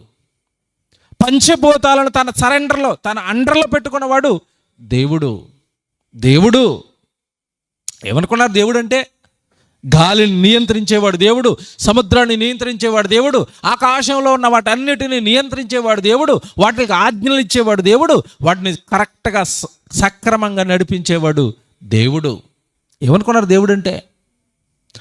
పంచభూతాలను తన సరెండర్లో, తన అండర్లో పెట్టుకున్నవాడు దేవుడు. దేవుడు ఏమనుకున్నారు? దేవుడు అంటే గాలిని నియంత్రించేవాడు దేవుడు, సముద్రాన్ని నియంత్రించేవాడు దేవుడు, ఆకాశంలో ఉన్న వాటన్నిటిని నియంత్రించేవాడు దేవుడు, వాటికి ఆజ్ఞలు ఇచ్చేవాడు దేవుడు, వాటిని కరెక్ట్గా సక్రమంగా నడిపించేవాడు దేవుడు. ఏమనుకున్నారు దేవుడు అంటే?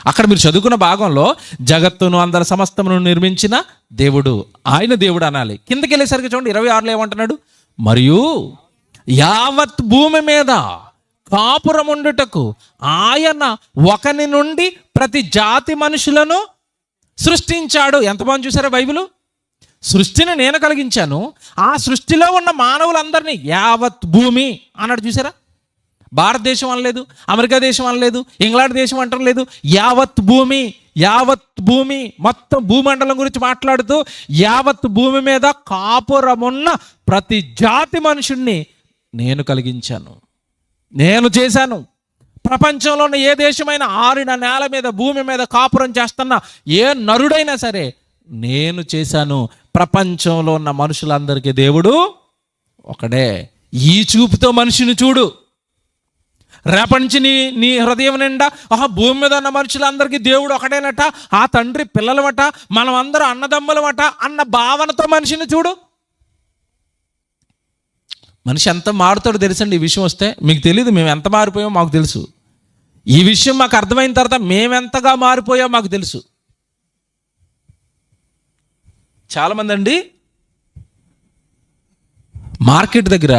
అక్కడ మీరు చదువుకున్న భాగంలో జగత్తును అందరి సమస్తమును నిర్మించిన దేవుడు, ఆయన దేవుడు అనాలి. కిందకి వెళ్ళేసరికి చూడండి 26లో ఏమంటున్నాడు? మరియు యావత్ భూమి మీద కాపురముండుటకు ఆయన ఒకని నుండి ప్రతి జాతి మనుషులను సృష్టించాడు. ఎంతమంది చూసారా బైబిలు? సృష్టిని నేను కలిగించాను, ఆ సృష్టిలో ఉన్న మానవులందరినీ యావత్ భూమి అన్నాడు. చూసారా? భారతదేశం అనలేదు, అమెరికా దేశం అనలేదు, ఇంగ్లాండ్ దేశం అంటం లేదు. యావత్ భూమి, యావత్ భూమి, మొత్తం భూమండలం గురించి మాట్లాడుతూ యావత్ భూమి మీద కాపురమున్న ప్రతి జాతి మనుషుణ్ణి నేను కలిగించాను, నేను చేశాను. ప్రపంచంలో ఉన్న ఏ దేశమైనా, ఆరిన నేల మీద, భూమి మీద కాపురం చేస్తున్న ఏ నరుడైనా సరే నేను చేశాను. ప్రపంచంలో ఉన్న మనుషులందరికీ దేవుడు ఒకడే. ఈ చూపుతో మనిషిని చూడు. రేపటి నుంచి నీ హృదయం నిండా భూమి మీద ఉన్న మనుషులందరికీ దేవుడు ఒకడేనట, ఆ తండ్రి పిల్లలమట, మనం అందరూ అన్నదమ్ములమట అన్న భావనతో మనిషిని చూడు. మనిషి ఎంత మారుతాడో తెలుసండి. ఈ విషయం వస్తే మీకు తెలియదు, మేము ఎంత మారిపోయామో మాకు తెలుసు. ఈ విషయం మాకు అర్థమైన తర్వాత మేమెంతగా మారిపోయామో మాకు తెలుసు. చాలామంది అండి మార్కెట్ దగ్గర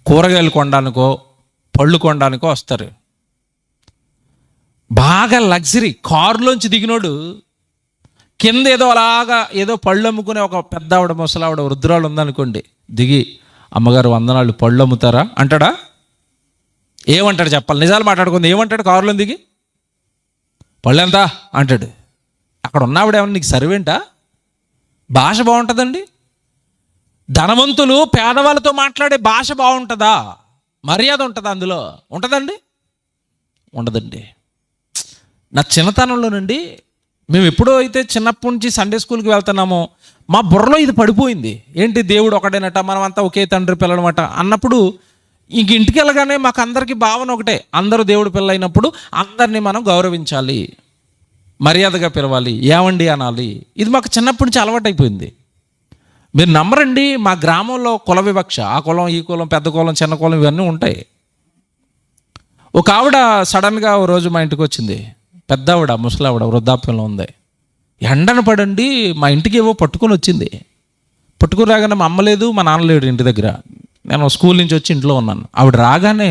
కూరగాయలు కొనడానికో పళ్ళు కొనడానికో వస్తారు. బాగా లగ్జరీ కారులోంచి దిగినోడు కింద ఏదో పళ్ళు అమ్ముకునే ఒక పెద్ద ఆవిడ, ముసలావిడ, వృద్ధురాలు ఉందనుకోండి, దిగి అమ్మగారు వందనాలు పళ్ళు అమ్ముతారా అంటాడా? ఏమంటాడు చెప్పాలి? నిజాలు మాట్లాడుకుంది. ఏమంటాడు? కారులో దిగి పళ్ళు ఎంత అంటాడు. అక్కడ ఉన్నావిడ ఏమన్నా నీకు సర్వేంటా? భాష బాగుంటుందండి. ధనవంతులు పేదవాళ్ళతో మాట్లాడే భాష బాగుంటుందా? మర్యాద ఉంటుందా? అందులో ఉంటుందండి? ఉండదండి. నా చిన్నతనంలోనండి, మేము ఎప్పుడో అయితే చిన్నప్పటి నుంచి సండే స్కూల్కి వెళ్తున్నామో మా బుర్రలో ఇది పడిపోయింది. ఏంటి? దేవుడు ఒకడేనట, మనం అంతా ఒకే తండ్రి పిల్లలమట అన్నప్పుడు ఇంక ఇంటికి వెళ్ళగానే మాకు అందరికీ భావన ఒకటే, అందరూ దేవుడు పిల్లలైనప్పుడు అందరినీ మనం గౌరవించాలి, మర్యాదగా పిలవాలి, ఏమండి అనాలి. ఇది మాకు చిన్నప్పటి నుంచి అలవాటు అయిపోయింది. మీరు నమ్మరండి, మా గ్రామంలో కుల వివక్ష, ఆ కులం ఈ కులం, పెద్ద కులం చిన్న కులం ఇవన్నీ ఉంటాయి. ఒక ఆవిడ సడన్గా ఓ రోజు మా ఇంటికి వచ్చింది. పెద్ద ఆవిడ, ముసలావిడ, వృద్ధాప్యంలో ఉంది. ఎండన పడండి మా ఇంటికి ఏవో పట్టుకొని వచ్చింది. పట్టుకుని రాగానే మా అమ్మ లేదు, మా నాన్న లేడు ఇంటి దగ్గర. నేను స్కూల్ నుంచి వచ్చి ఇంట్లో ఉన్నాను. ఆవిడ రాగానే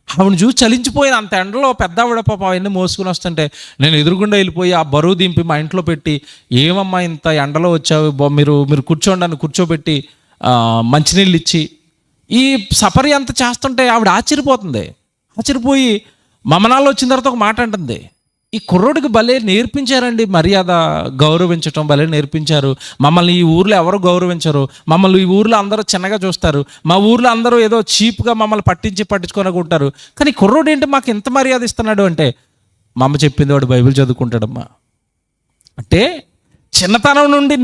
ఆవిడని చూసి చలించిపోయింది. అంత ఎండలో పెద్ద ఆవిడ పాప అవన్నీ మోసుకుని వస్తుంటే నేను ఎదురుగుండా వెళ్ళిపోయి ఆ బరువు దింపి మా ఇంట్లో పెట్టి, ఏమమ్మా ఇంత ఎండలో వచ్చావు, మీరు కూర్చోండి అని కూర్చోబెట్టి మంచినీళ్ళు ఇచ్చి ఈ సఫరీ అంతా చేస్తుంటే ఆవిడ ఆశ్చర్యపోతుంది. ఆశ్చర్యపోయి మమనాల్లో వచ్చిన తర్వాత ఒక మాట అంటుంది, ఈ కుర్రోడికి భలే నేర్పించారండి మర్యాద, గౌరవించటం భలే నేర్పించారు. మమ్మల్ని ఈ ఊర్లో ఎవరు గౌరవించరు, మమ్మల్ని ఈ ఊర్లో అందరూ చిన్నగా చూస్తారు, మా ఊర్లో అందరూ ఏదో చీప్గా మమ్మల్ని పట్టించుకోనుకుంటారు, కానీ కుర్రోడు ఏంటి మాకు ఎంత మర్యాద ఇస్తున్నాడు అంటే, మా అమ్మ చెప్పింది వాడు బైబిల్ చదువుకుంటాడమ్మా అంటే. చిన్నతనం నుండి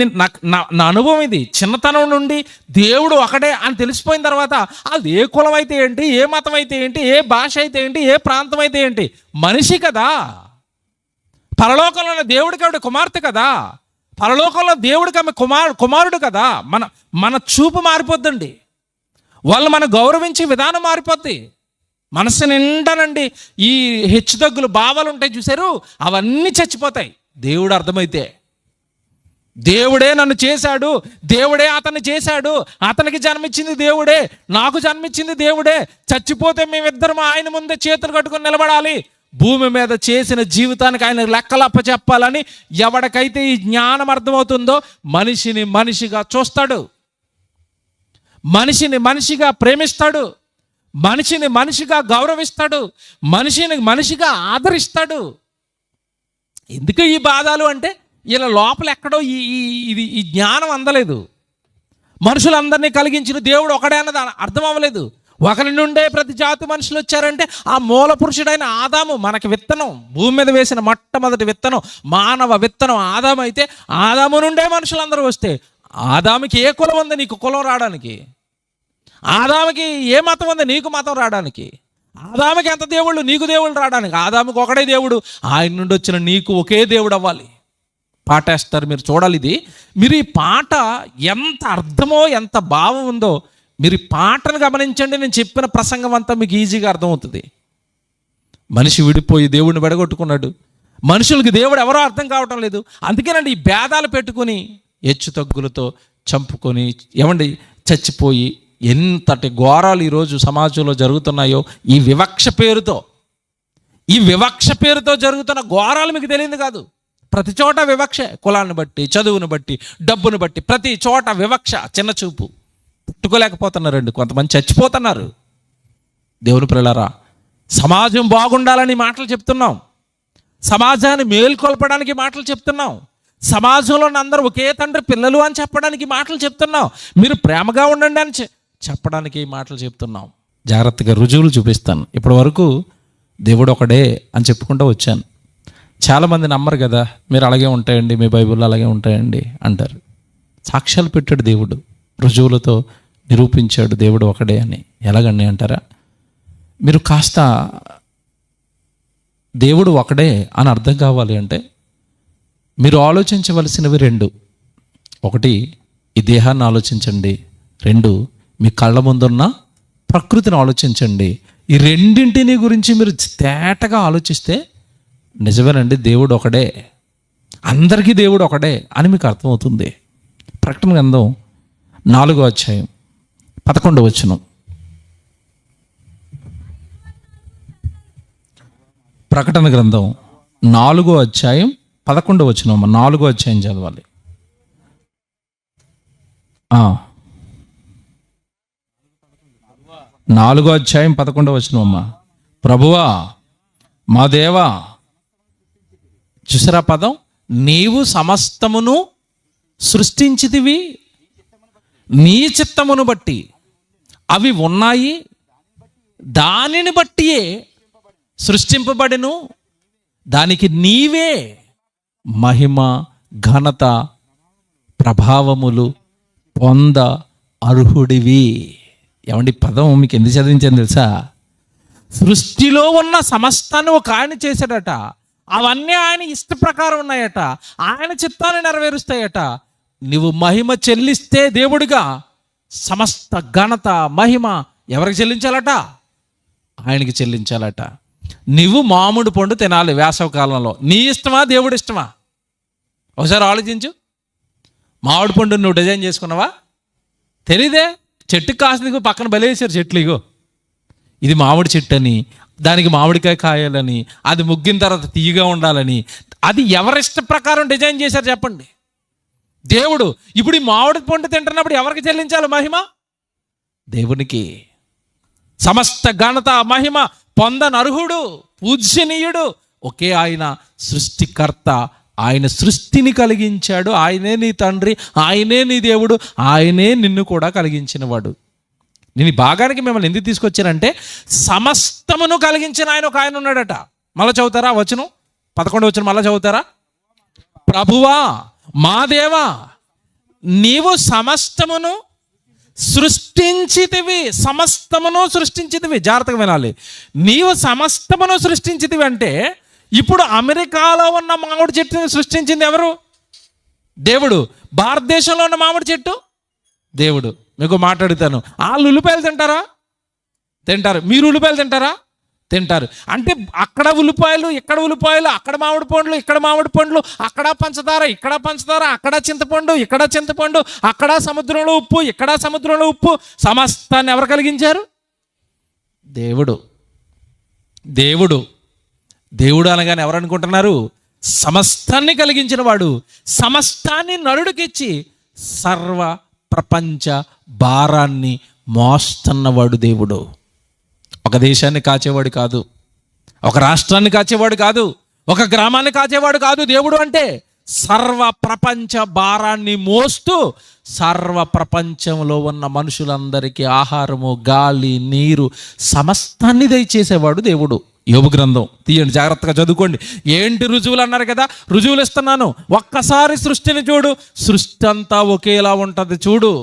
నా అనుభవం ఇది. చిన్నతనం నుండి దేవుడు ఒకడే అని తెలిసిపోయిన తర్వాత అది ఏ కులం అయితే ఏంటి, ఏ మతం అయితే ఏంటి, ఏ భాష అయితే ఏంటి, ఏ ప్రాంతం అయితే ఏంటి, మనిషి కదా. పరలోకంలో దేవుడికి ఆవిడ కుమార్తె కదా, పరలోకంలో దేవుడికి ఆమె కుమారుడు కదా. మన చూపు మారిపోద్దండి. వాళ్ళు మనం గౌరవించే విధానం మారిపోద్ది. మనసు నిండానండి ఈ హెచ్చుతగ్గులు భావాలు ఉంటాయి చూసారు, అవన్నీ చచ్చిపోతాయి దేవుడు అర్థమైతే. దేవుడే నన్ను చేశాడు, దేవుడే అతన్ని చేశాడు, అతనికి జన్మించింది దేవుడే, నాకు జన్మించింది దేవుడే, చచ్చిపోతే మేమిద్దరం ఆయన ముందే చేతులు కట్టుకొని నిలబడాలి, భూమి మీద చేసిన జీవితానికి ఆయన లెక్కలప్ప చెప్పాలని ఎవడికైతే ఈ జ్ఞానం అర్థమవుతుందో మనిషిని మనిషిగా చూస్తాడు, మనిషిని మనిషిగా ప్రేమిస్తాడు, మనిషిని మనిషిగా గౌరవిస్తాడు, మనిషిని మనిషిగా ఆదరిస్తాడు. ఎందుకు ఈ బాధలు అంటే ఇలా లోపల ఎక్కడో ఈ జ్ఞానం అందలేదు. మనుషులందరినీ కలిగించిన దేవుడు ఒకడే అన్నది అర్థం అవ్వలేదు. ఒకరి నుండే ప్రతి జాతి మనుషులు వచ్చారంటే ఆ మూల పురుషుడైన ఆదాము మనకి విత్తనం, భూమి మీద వేసిన మొట్టమొదటి విత్తనం, మానవ విత్తనం ఆదాము అయితే ఆదాము నుండే మనుషులందరూ వస్తే ఆదాముకి ఏ కులం ఉంది నీకు కులం రావడానికి? ఆదాముకి ఏ మతం ఉంది నీకు మతం రావడానికి? ఆదాముకి ఎంత దేవుళ్ళు నీకు దేవుళ్ళు రావడానికి? ఆదాముకి ఒకడే దేవుడు, ఆయన నుండి వచ్చిన నీకు ఒకే దేవుడు అవ్వాలి. పాట వేస్తారు, మీరు చూడాలి. ఇది మీరు ఈ పాట ఎంత అర్థమో ఎంత భావం ఉందో మీరు ఈ పాటను గమనించండి. నేను చెప్పిన ప్రసంగం అంతా మీకు ఈజీగా అర్థమవుతుంది. మనిషి విడిపోయి దేవుడిని విడగొట్టుకున్నాడు. మనుషులకి దేవుడు ఎవరో అర్థం కావటం లేదు. అందుకేనండి ఈ భేదాలు పెట్టుకుని హెచ్చు తగ్గులతో చంపుకొని చచ్చిపోయి ఎంతటి ఘోరాలు ఈరోజు సమాజంలో జరుగుతున్నాయో ఈ వివక్ష పేరుతో జరుగుతున్న ఘోరాలు మీకు తెలియదు కాదు. ప్రతి చోట వివక్ష, కులాన్ని బట్టి, చదువును బట్టి, డబ్బును బట్టి ప్రతి చోట వివక్ష, చిన్న చూపు. పుట్టుకోలేకపోతున్నారండి, కొంతమంది చచ్చిపోతున్నారు. దేవుని పిల్లలారా, సమాజం బాగుండాలని మాటలు చెప్తున్నాం, సమాజాన్ని మేల్కొల్పడానికి మాటలు చెప్తున్నాం, సమాజంలో అందరూ ఒకే తండ్రి పిల్లలు అని చెప్పడానికి మాటలు చెప్తున్నాం, మీరు ప్రేమగా ఉండండి అని చెప్పడానికి మాటలు చెప్తున్నాం. జాగ్రత్తగా రుజువులు చూపిస్తాను. ఇప్పటి వరకు దేవుడు ఒకడే అని చెప్పుకుంటూ వచ్చాను. చాలామంది నమ్మరు కదా, మీరు అలాగే ఉంటాయండి, మీ బైబిల్లో అలాగే ఉంటాయండి అంటారు. సాక్ష్యాలు పెట్టాడు దేవుడు, రుజువులతో నిరూపించాడు దేవుడు ఒకడే అని. ఎలాగండి అంటారా? మీరు కాస్త దేవుడు ఒకడే అని అర్థం కావాలి అంటే మీరు ఆలోచించవలసినవి రెండు. ఒకటి, ఈ దేహాన్ని ఆలోచించండి. రెండు, మీ కళ్ళ ముందున్న ప్రకృతిని ఆలోచించండి. ఈ రెండింటిని గురించి మీరు తేటగా ఆలోచిస్తే నిజమేనండి, దేవుడు ఒకడే, అందరికీ దేవుడు ఒకడే అని మీకు అర్థమవుతుంది. ప్రకటన గ్రంథం 4వ అధ్యాయం 11వ వచనం. ప్రకటన గ్రంథం 4వ అధ్యాయం 11వ వచనం. 4వ అధ్యాయం చదవాలి. 4వ అధ్యాయం 11వ వచనం అమ్మా. ప్రభువా మా దేవా, చూసారా పదం, నీవు సమస్తమును సృష్టించితివి, నీ చిత్తమును బట్టి అవి ఉన్నాయి, దానిని బట్టియే సృష్టింపబడెను, దానికి నీవే మహిమ ఘనత ప్రభావములు పొంద అర్హుడివి. ఏమండి పదం మీకు ఎందుకు చదివించాను తెలుసా? సృష్టిలో ఉన్న సమస్తాన్ని ఒక ఆయన చేశాడట, అవన్నీ ఆయన ఇష్ట ప్రకారం ఉన్నాయట, ఆయన చిత్తాన్ని నెరవేరుస్తాయట. నువ్వు మహిమ చెల్లిస్తే దేవుడిగా సమస్త ఘనత మహిమ ఎవరికి చెల్లించాలట? ఆయనకి చెల్లించాలట. నువ్వు మామిడి పండు తినాలి వేసవి కాలంలో, నీ ఇష్టమా దేవుడి ఇష్టమా? ఒకసారి ఆలోచించు. మామిడి పండు నువ్వు డిజైన్ చేసుకున్నావా? తెలీదే. చెట్టుకి కాసింది పక్కన బలేసారు చెట్లు. ఇగో ఇది మామిడి చెట్టు అని, దానికి మామిడికాయ కాయాలని, అది ముగ్గిన తర్వాత తీయగా ఉండాలని, అది ఎవరిష్ట ప్రకారం డిజైన్ చేశారు చెప్పండి? దేవుడు. ఇప్పుడు ఈ మామిడి పండు తింటున్నప్పుడు ఎవరికి చెల్లించాలి మహిమ? దేవునికి. సమస్త ఘనత మహిమ పొందనర్హుడు, పూజ్యనీయుడు ఒకే ఆయన, సృష్టికర్త. ఆయన సృష్టిని కలిగించాడు, ఆయనే నీ తండ్రి, ఆయనే నీ దేవుడు, ఆయనే నిన్ను కూడా కలిగించినవాడు. నేను భాగానికి మిమ్మల్ని ఎందుకు తీసుకొచ్చానంటే సమస్తమును కలిగించిన ఆయన ఒక ఆయన ఉన్నాడట. మళ్ళీ చదువుతారా వచనం? 11వ వచనం మళ్ళీ చదువుతారా? ప్రభువా మా దేవా, నీవు సమస్తమును సృష్టించితివి. సమస్తమును సృష్టించితివి. జాగ్రత్తగా వినాలి. నీవు సమస్తమును సృష్టించితివి అంటే ఇప్పుడు అమెరికాలో ఉన్న మామిడి చెట్టుని సృష్టించింది ఎవరు? దేవుడు. భారతదేశంలో ఉన్న మామిడి చెట్టు దేవుడు. మీకు మాట్లాడుతాను, వాళ్ళు ఉల్లిపాయలు తింటారా? తింటారు. మీరు ఉల్లిపాయలు తింటారా? తింటారు. అంటే అక్కడ ఉల్లిపాయలు, ఇక్కడ ఉల్లిపాయలు, అక్కడ మామిడి పండ్లు, ఇక్కడ మామిడి పండ్లు, అక్కడ పంచదార, ఇక్కడ పంచదార, అక్కడ చింతపండు, ఇక్కడ చింతపండు, అక్కడ సముద్రంలో ఉప్పు, ఇక్కడ సముద్రంలో ఉప్పు. సమస్తాన్ని ఎవరు కలిగించారు? దేవుడు. దేవుడు. దేవుడు అనగానే ఎవరు అనుకుంటున్నారు? సమస్తాన్ని కలిగించిన వాడు. సమస్తాన్ని నరుడికిచ్చి సర్వ ప్రపంచ భారాన్ని మోస్తున్నవాడు దేవుడు. ఒక దేశాన్ని కాచేవాడు కాదు, ఒక రాష్ట్రాన్ని కాచేవాడు కాదు, ఒక గ్రామాన్ని కాచేవాడు కాదు దేవుడు అంటే. సర్వ ప్రపంచ భారాన్ని మోస్తూ సర్వ ప్రపంచంలో ఉన్న మనుషులందరికీ ఆహారము, గాలి, నీరు సమస్తాన్ని దయచేసేవాడు దేవుడు. యోబు గ్రంథం తీయండి, జాగ్రత్తగా చదువుకోండి. ఏంటి రుజువులు అన్నారు కదా, రుజువులు ఇస్తున్నాను. ఒక్కసారి సృష్టిని చూడు, సృష్టి అంతా ఒకేలా ఉంటుంది చూడు.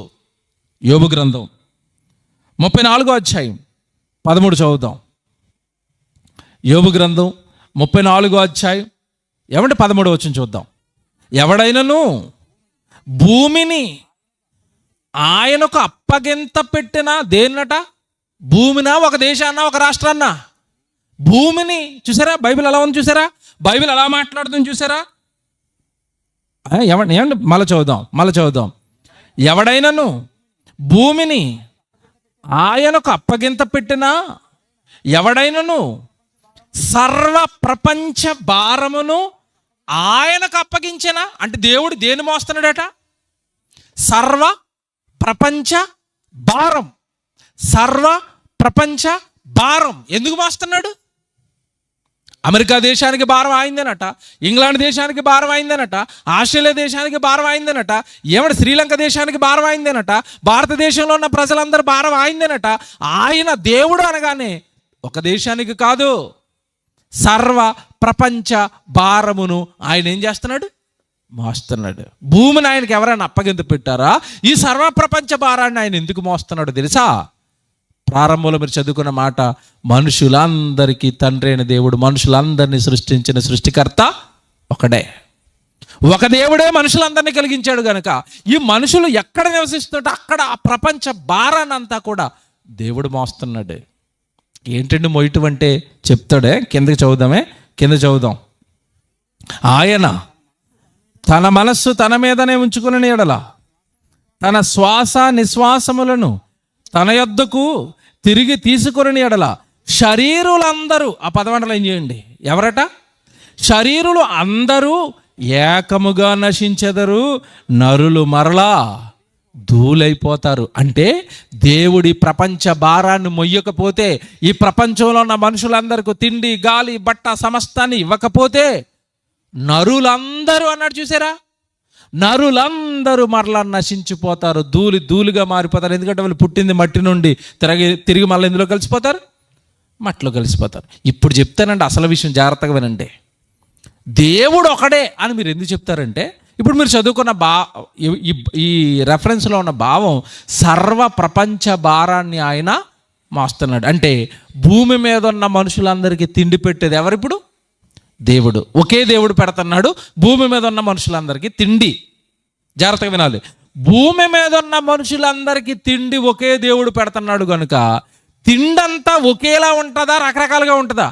యోబు గ్రంథం 34వ అధ్యాయం 13 చదువుదాం. యోబు గ్రంథం 34వ అధ్యాయం 13వ వచనం చూద్దాం. ఎవడైనను భూమిని ఆయనకు అప్పగింత పెట్టినా, దేన్నట? భూమినా, ఒక దేశాన్న, ఒక రాష్ట్రాన్న? భూమిని. చూసారా బైబిల్ ఎలా ఉంది, చూసారా బైబిల్ ఎలా మాట్లాడుతుంది, చూసారా? ఏమండి మళ్ళీ చదువుదాం. ఎవడైనను భూమిని ఆయనకు అప్పగింత పెట్టినా, ఎవడైనను సర్వ ప్రపంచ భారమును ఆయనకు అప్పగించెనా, అంటే దేవుడు దేని మోస్తున్నాడట? సర్వ ప్రపంచ భారం. సర్వ ప్రపంచ భారం ఎందుకు మోస్తున్నాడు? అమెరికా దేశానికి భారం అయిందనట, ఇంగ్లాండ్ దేశానికి భారం అయిందనట, ఆస్ట్రేలియా దేశానికి భారం అయిందనట, శ్రీలంక దేశానికి భారం అయిందనట, భారతదేశంలో ఉన్న ప్రజలందరూ భారం అయిందనట. ఆయన దేవుడు అనగానే ఒక దేశానికి కాదు, సర్వ ప్రపంచ భారమును ఆయన ఏం చేస్తున్నాడు? మోస్తున్నాడు. భూమిని ఆయనకి ఎవరైనా అప్పగింత పెట్టారా? ఈ సర్వ ప్రపంచ భారాన్ని ఆయన ఎందుకు మోస్తున్నాడు తెలుసా? ప్రారంభంలో మీరు చదువుకున్న మాట, మనుషులందరికీ తండ్రి అయిన దేవుడు మనుషులందరినీ సృష్టించిన సృష్టికర్త ఒకడే. ఒక దేవుడే మనుషులందరినీ కలిగించాడు కనుక ఈ మనుషులు ఎక్కడ నివసిస్తుంటే అక్కడ ఆ ప్రపంచ భారాన్ని అంతా కూడా దేవుడు మోస్తున్నాడు. ఏంటండి మోయటం అంటే చెప్తాడే, కింద చదువుదాం. ఆయన తన మనస్సు తన మీదనే ఉంచుకుని ఎడల తన శ్వాస నిశ్వాసములను తన యొద్దకు తిరిగి తీసుకుని ఎడల శరీరులందరూ, ఆ పదవంటలు ఏం చేయండి, ఎవరట? శరీరులు అందరూ ఏకముగా నశించెదరు, నరులు మరలా ధూళైపోతారు. అంటే దేవుడి ప్రపంచ భారాన్ని మొయ్యకపోతే, ఈ ప్రపంచంలో ఉన్న మనుషులందరికీ తిండి, గాలి, బట్ట సమస్తాన్ని ఇవ్వకపోతే నరులందరూ అన్నాడు చూసారా, నరులందరూ మరలా నశించిపోతారు, ధూళిగా మారిపోతారు. ఎందుకంటే వాళ్ళు పుట్టింది మట్టి నుండి, తిరిగి మళ్ళీ ఎందులో కలిసిపోతారు? మట్టిలో కలిసిపోతారు. ఇప్పుడు చెప్తానండి అసలు విషయం, జాగ్రత్తగా వినండి. దేవుడు ఒకడే అని మీరు ఎందుకు చెప్తారంటే, ఇప్పుడు మీరు చదువుకున్న ఈ రెఫరెన్స్లో ఉన్న భావం సర్వ ప్రపంచ భారాన్ని ఆయన మోస్తున్నాడు. అంటే భూమి మీద ఉన్న మనుషులందరికీ తిండి పెట్టేది ఎవరిప్పుడు? దేవుడు. ఒకే దేవుడు పెడుతున్నాడు భూమి మీద ఉన్న మనుషులందరికీ తిండి. జాగ్రత్తగా వినాలి. భూమి మీద ఉన్న మనుషులందరికీ తిండి ఒకే దేవుడు పెడుతున్నాడు కనుక తిండంతా ఒకేలా ఉంటుందా, రకరకాలుగా ఉంటుందా?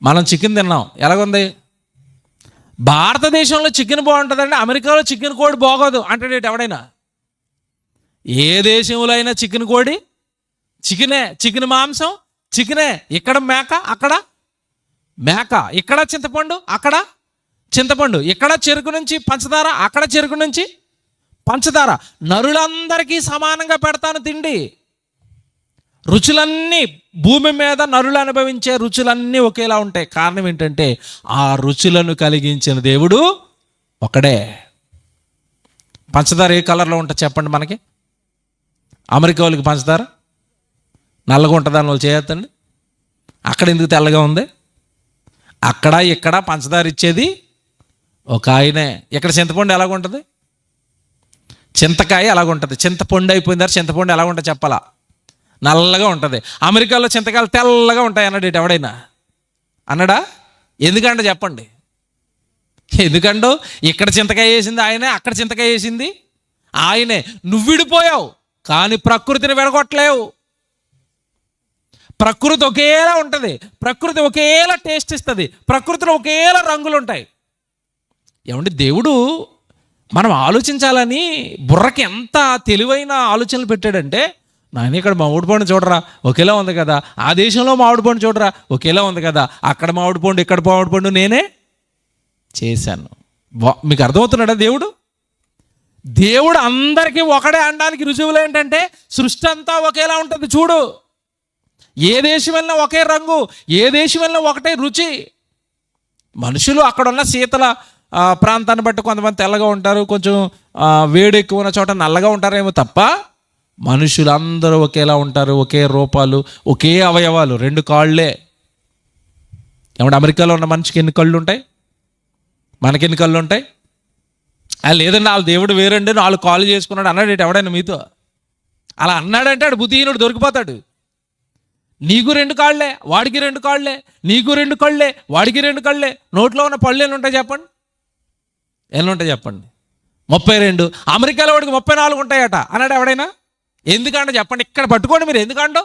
మనం చికెన్ తిన్నాం, ఎలాగుంది? భారతదేశంలో చికెన్ బాగుంటుందండి, అమెరికాలో చికెన్ కోడి బాగోదు అంటాడు ఎవడైనా? ఏ దేశంలో అయినా చికెన్ కోడి చికెనే, చికెన్ మాంసం చికెనే. ఇక్కడ మేక, అక్కడ మేక, ఇక్కడ చింతపండు, అక్కడ చింతపండు, ఇక్కడ చెరుకు నుంచి పంచదార, అక్కడ చెరుకు నుంచి పంచదార. నరులందరికీ సమానంగా పెడతాను తిండి. రుచులన్నీ భూమి మీద నరులు అనుభవించే రుచులన్నీ ఒకేలా ఉంటాయి. కారణం ఏంటంటే ఆ రుచులను కలిగించిన దేవుడు ఒకడే. పంచదార ఏ కలర్లో ఉంటుంది చెప్పండి మనకి? అమెరికా వాళ్ళకి పంచదార నల్లగా ఉంటుంది అని వాళ్ళు చేయొద్దండి. అక్కడ ఎందుకు తెల్లగా ఉంది? అక్కడ ఇక్కడ పంచదార ఇచ్చేది ఒక ఆయనే. ఇక్కడ చింతపండు ఎలాగుంటుంది? చింతకాయ ఎలాగుంటుంది? చింతపండు అయిపోయిన తర్వాత చింతపండు ఎలా ఉంటుంది చెప్పాలా? నల్లగా ఉంటుంది. అమెరికాలో చింతకాయలు తెల్లగా ఉంటాయి అన్నాడు ఎవడైనా? అన్నాడా? ఎందుకంటే చెప్పండి, ఎందుకంటో ఇక్కడ చింతకాయ వేసింది ఆయనే, అక్కడ చింతకాయ వేసింది ఆయనే. నువ్వు విడిపోయావు కానీ ప్రకృతిని విడగొట్టలేవు. ప్రకృతి ఒకేలా ఉంటుంది, ప్రకృతి ఒకేలా టేస్ట్ ఇస్తుంది, ప్రకృతిలో ఒకేలా రంగులు ఉంటాయి. ఏమంటే దేవుడు మనం ఆలోచించాలని బుర్రకి ఎంత తెలివైన ఆలోచనలు పెట్టాడంటే, నాయన ఇక్కడ మామిడి పండు చూడరా ఒకేలా ఉంది కదా, ఆ దేశంలో మామిడి పండు చూడరా ఒకేలా ఉంది కదా, అక్కడ మామిడి పండు ఇక్కడ మామిడి పండు నేనే చేశాను. మీకు అర్థమవుతున్నాడా? దేవుడు అందరికీ ఒకడే అనడానికి రుజువులు ఏంటంటే సృష్టి అంతా ఒకేలా ఉంటుంది చూడు. ఏ దేశం వెళ్ళినా ఒకే రంగు, ఏ దేశం వెళ్ళినా ఒకటే రుచి. మనుషులు అక్కడున్న శీతల ప్రాంతాన్ని బట్టి కొంతమంది తెల్లగా ఉంటారు, కొంచెం వేడి ఎక్కువ ఉన్న చోట నల్లగా ఉంటారేమో తప్ప మనుషులు అందరూ ఒకేలా ఉంటారు. ఒకే రూపాలు, ఒకే అవయవాలు, 2 కాళ్ళే. ఏమంటే అమెరికాలో ఉన్న మనిషికి ఎన్ని కళ్ళు ఉంటాయి, మనకి ఎన్ని కళ్ళు ఉంటాయి? లేదండి వాళ్ళ దేవుడు వేరండి, 4 కాళ్ళు చేసుకున్నాడు అన్నాడు ఎవడైనా మీతో? అలా అన్నాడంటే ఆడు బుద్ధిహీనుడు దొరికిపోతాడు. నీకు 2 కాళ్ళే, వాడికి 2 కాళ్ళే, నీకు 2 కళ్ళే, వాడికి 2 కళ్ళే. నోట్లో ఉన్న పళ్ళు ఎన్ని ఉంటాయి చెప్పండి? ఎన్ని ఉంటాయి చెప్పండి? 32. అమెరికాలో వాడికి 34 ఉంటాయట అన్నాడు ఎవడైనా? ఎందుకంటే చెప్పండి, ఇక్కడ పట్టుకోండి మీరు. ఎందుకంటో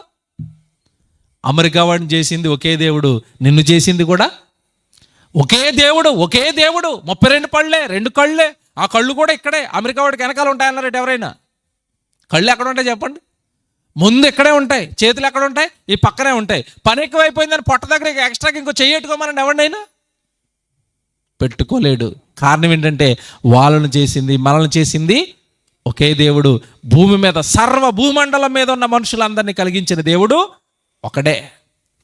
అమెరికా వాడిని చేసింది ఒకే దేవుడు, నిన్ను చేసింది కూడా ఒకే దేవుడు. ఒకే దేవుడు, 32 పళ్ళే, 2 కళ్ళే. ఆ కళ్ళు కూడా ఇక్కడే అమెరికా వాడికి వెనకాల ఉంటాయన్నారట ఎవరైనా? కళ్ళు ఎక్కడ ఉంటాయి చెప్పండి? ముందు ఇక్కడే ఉంటాయి, చేతులు ఎక్కడ ఉంటాయి? ఈ పక్కనే ఉంటాయి. పని ఎక్కువైపోయిందని పొట్ట దగ్గర ఎక్స్ట్రాకి ఇంకో చెయ్యట్టుకోమని ఎవరినైనా పెట్టుకోలేడు. కారణం ఏంటంటే వాళ్ళను చేసింది, మనల్ని చేసింది ఒకే దేవుడు. భూమి మీద సర్వ భూమండలం మీద ఉన్న మనుషులందరినీ కలిగించిన దేవుడు ఒకడే.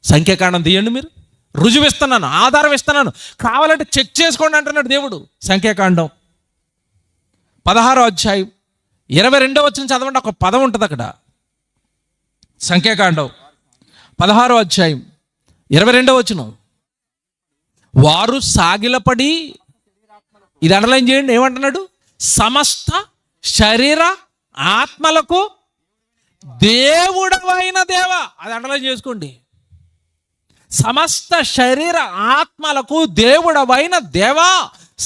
సంఖ్యాకాండం తీయండి మీరు, రుజువిస్తున్నాను, ఆధారం ఇస్తున్నాను, కావాలంటే చెక్ చేసుకోండి అంటున్నాడు దేవుడు. సంఖ్యాకాండం 16వ అధ్యాయం 22వ వచనం చదవండి. ఒక పదం ఉంటుంది అక్కడ. సంఖ్యాకాండం 16వ అధ్యాయం 22వ వచనం. వారు సాగిలపడి, ఇది అండర్లైన్ చేయండి, ఏమంటున్నాడు? సమస్త శరీర ఆత్మలకు దేవుడవైన దేవా. అది అండర్లైన్ చేసుకోండి. సమస్త శరీర ఆత్మలకు దేవుడవైన దేవా.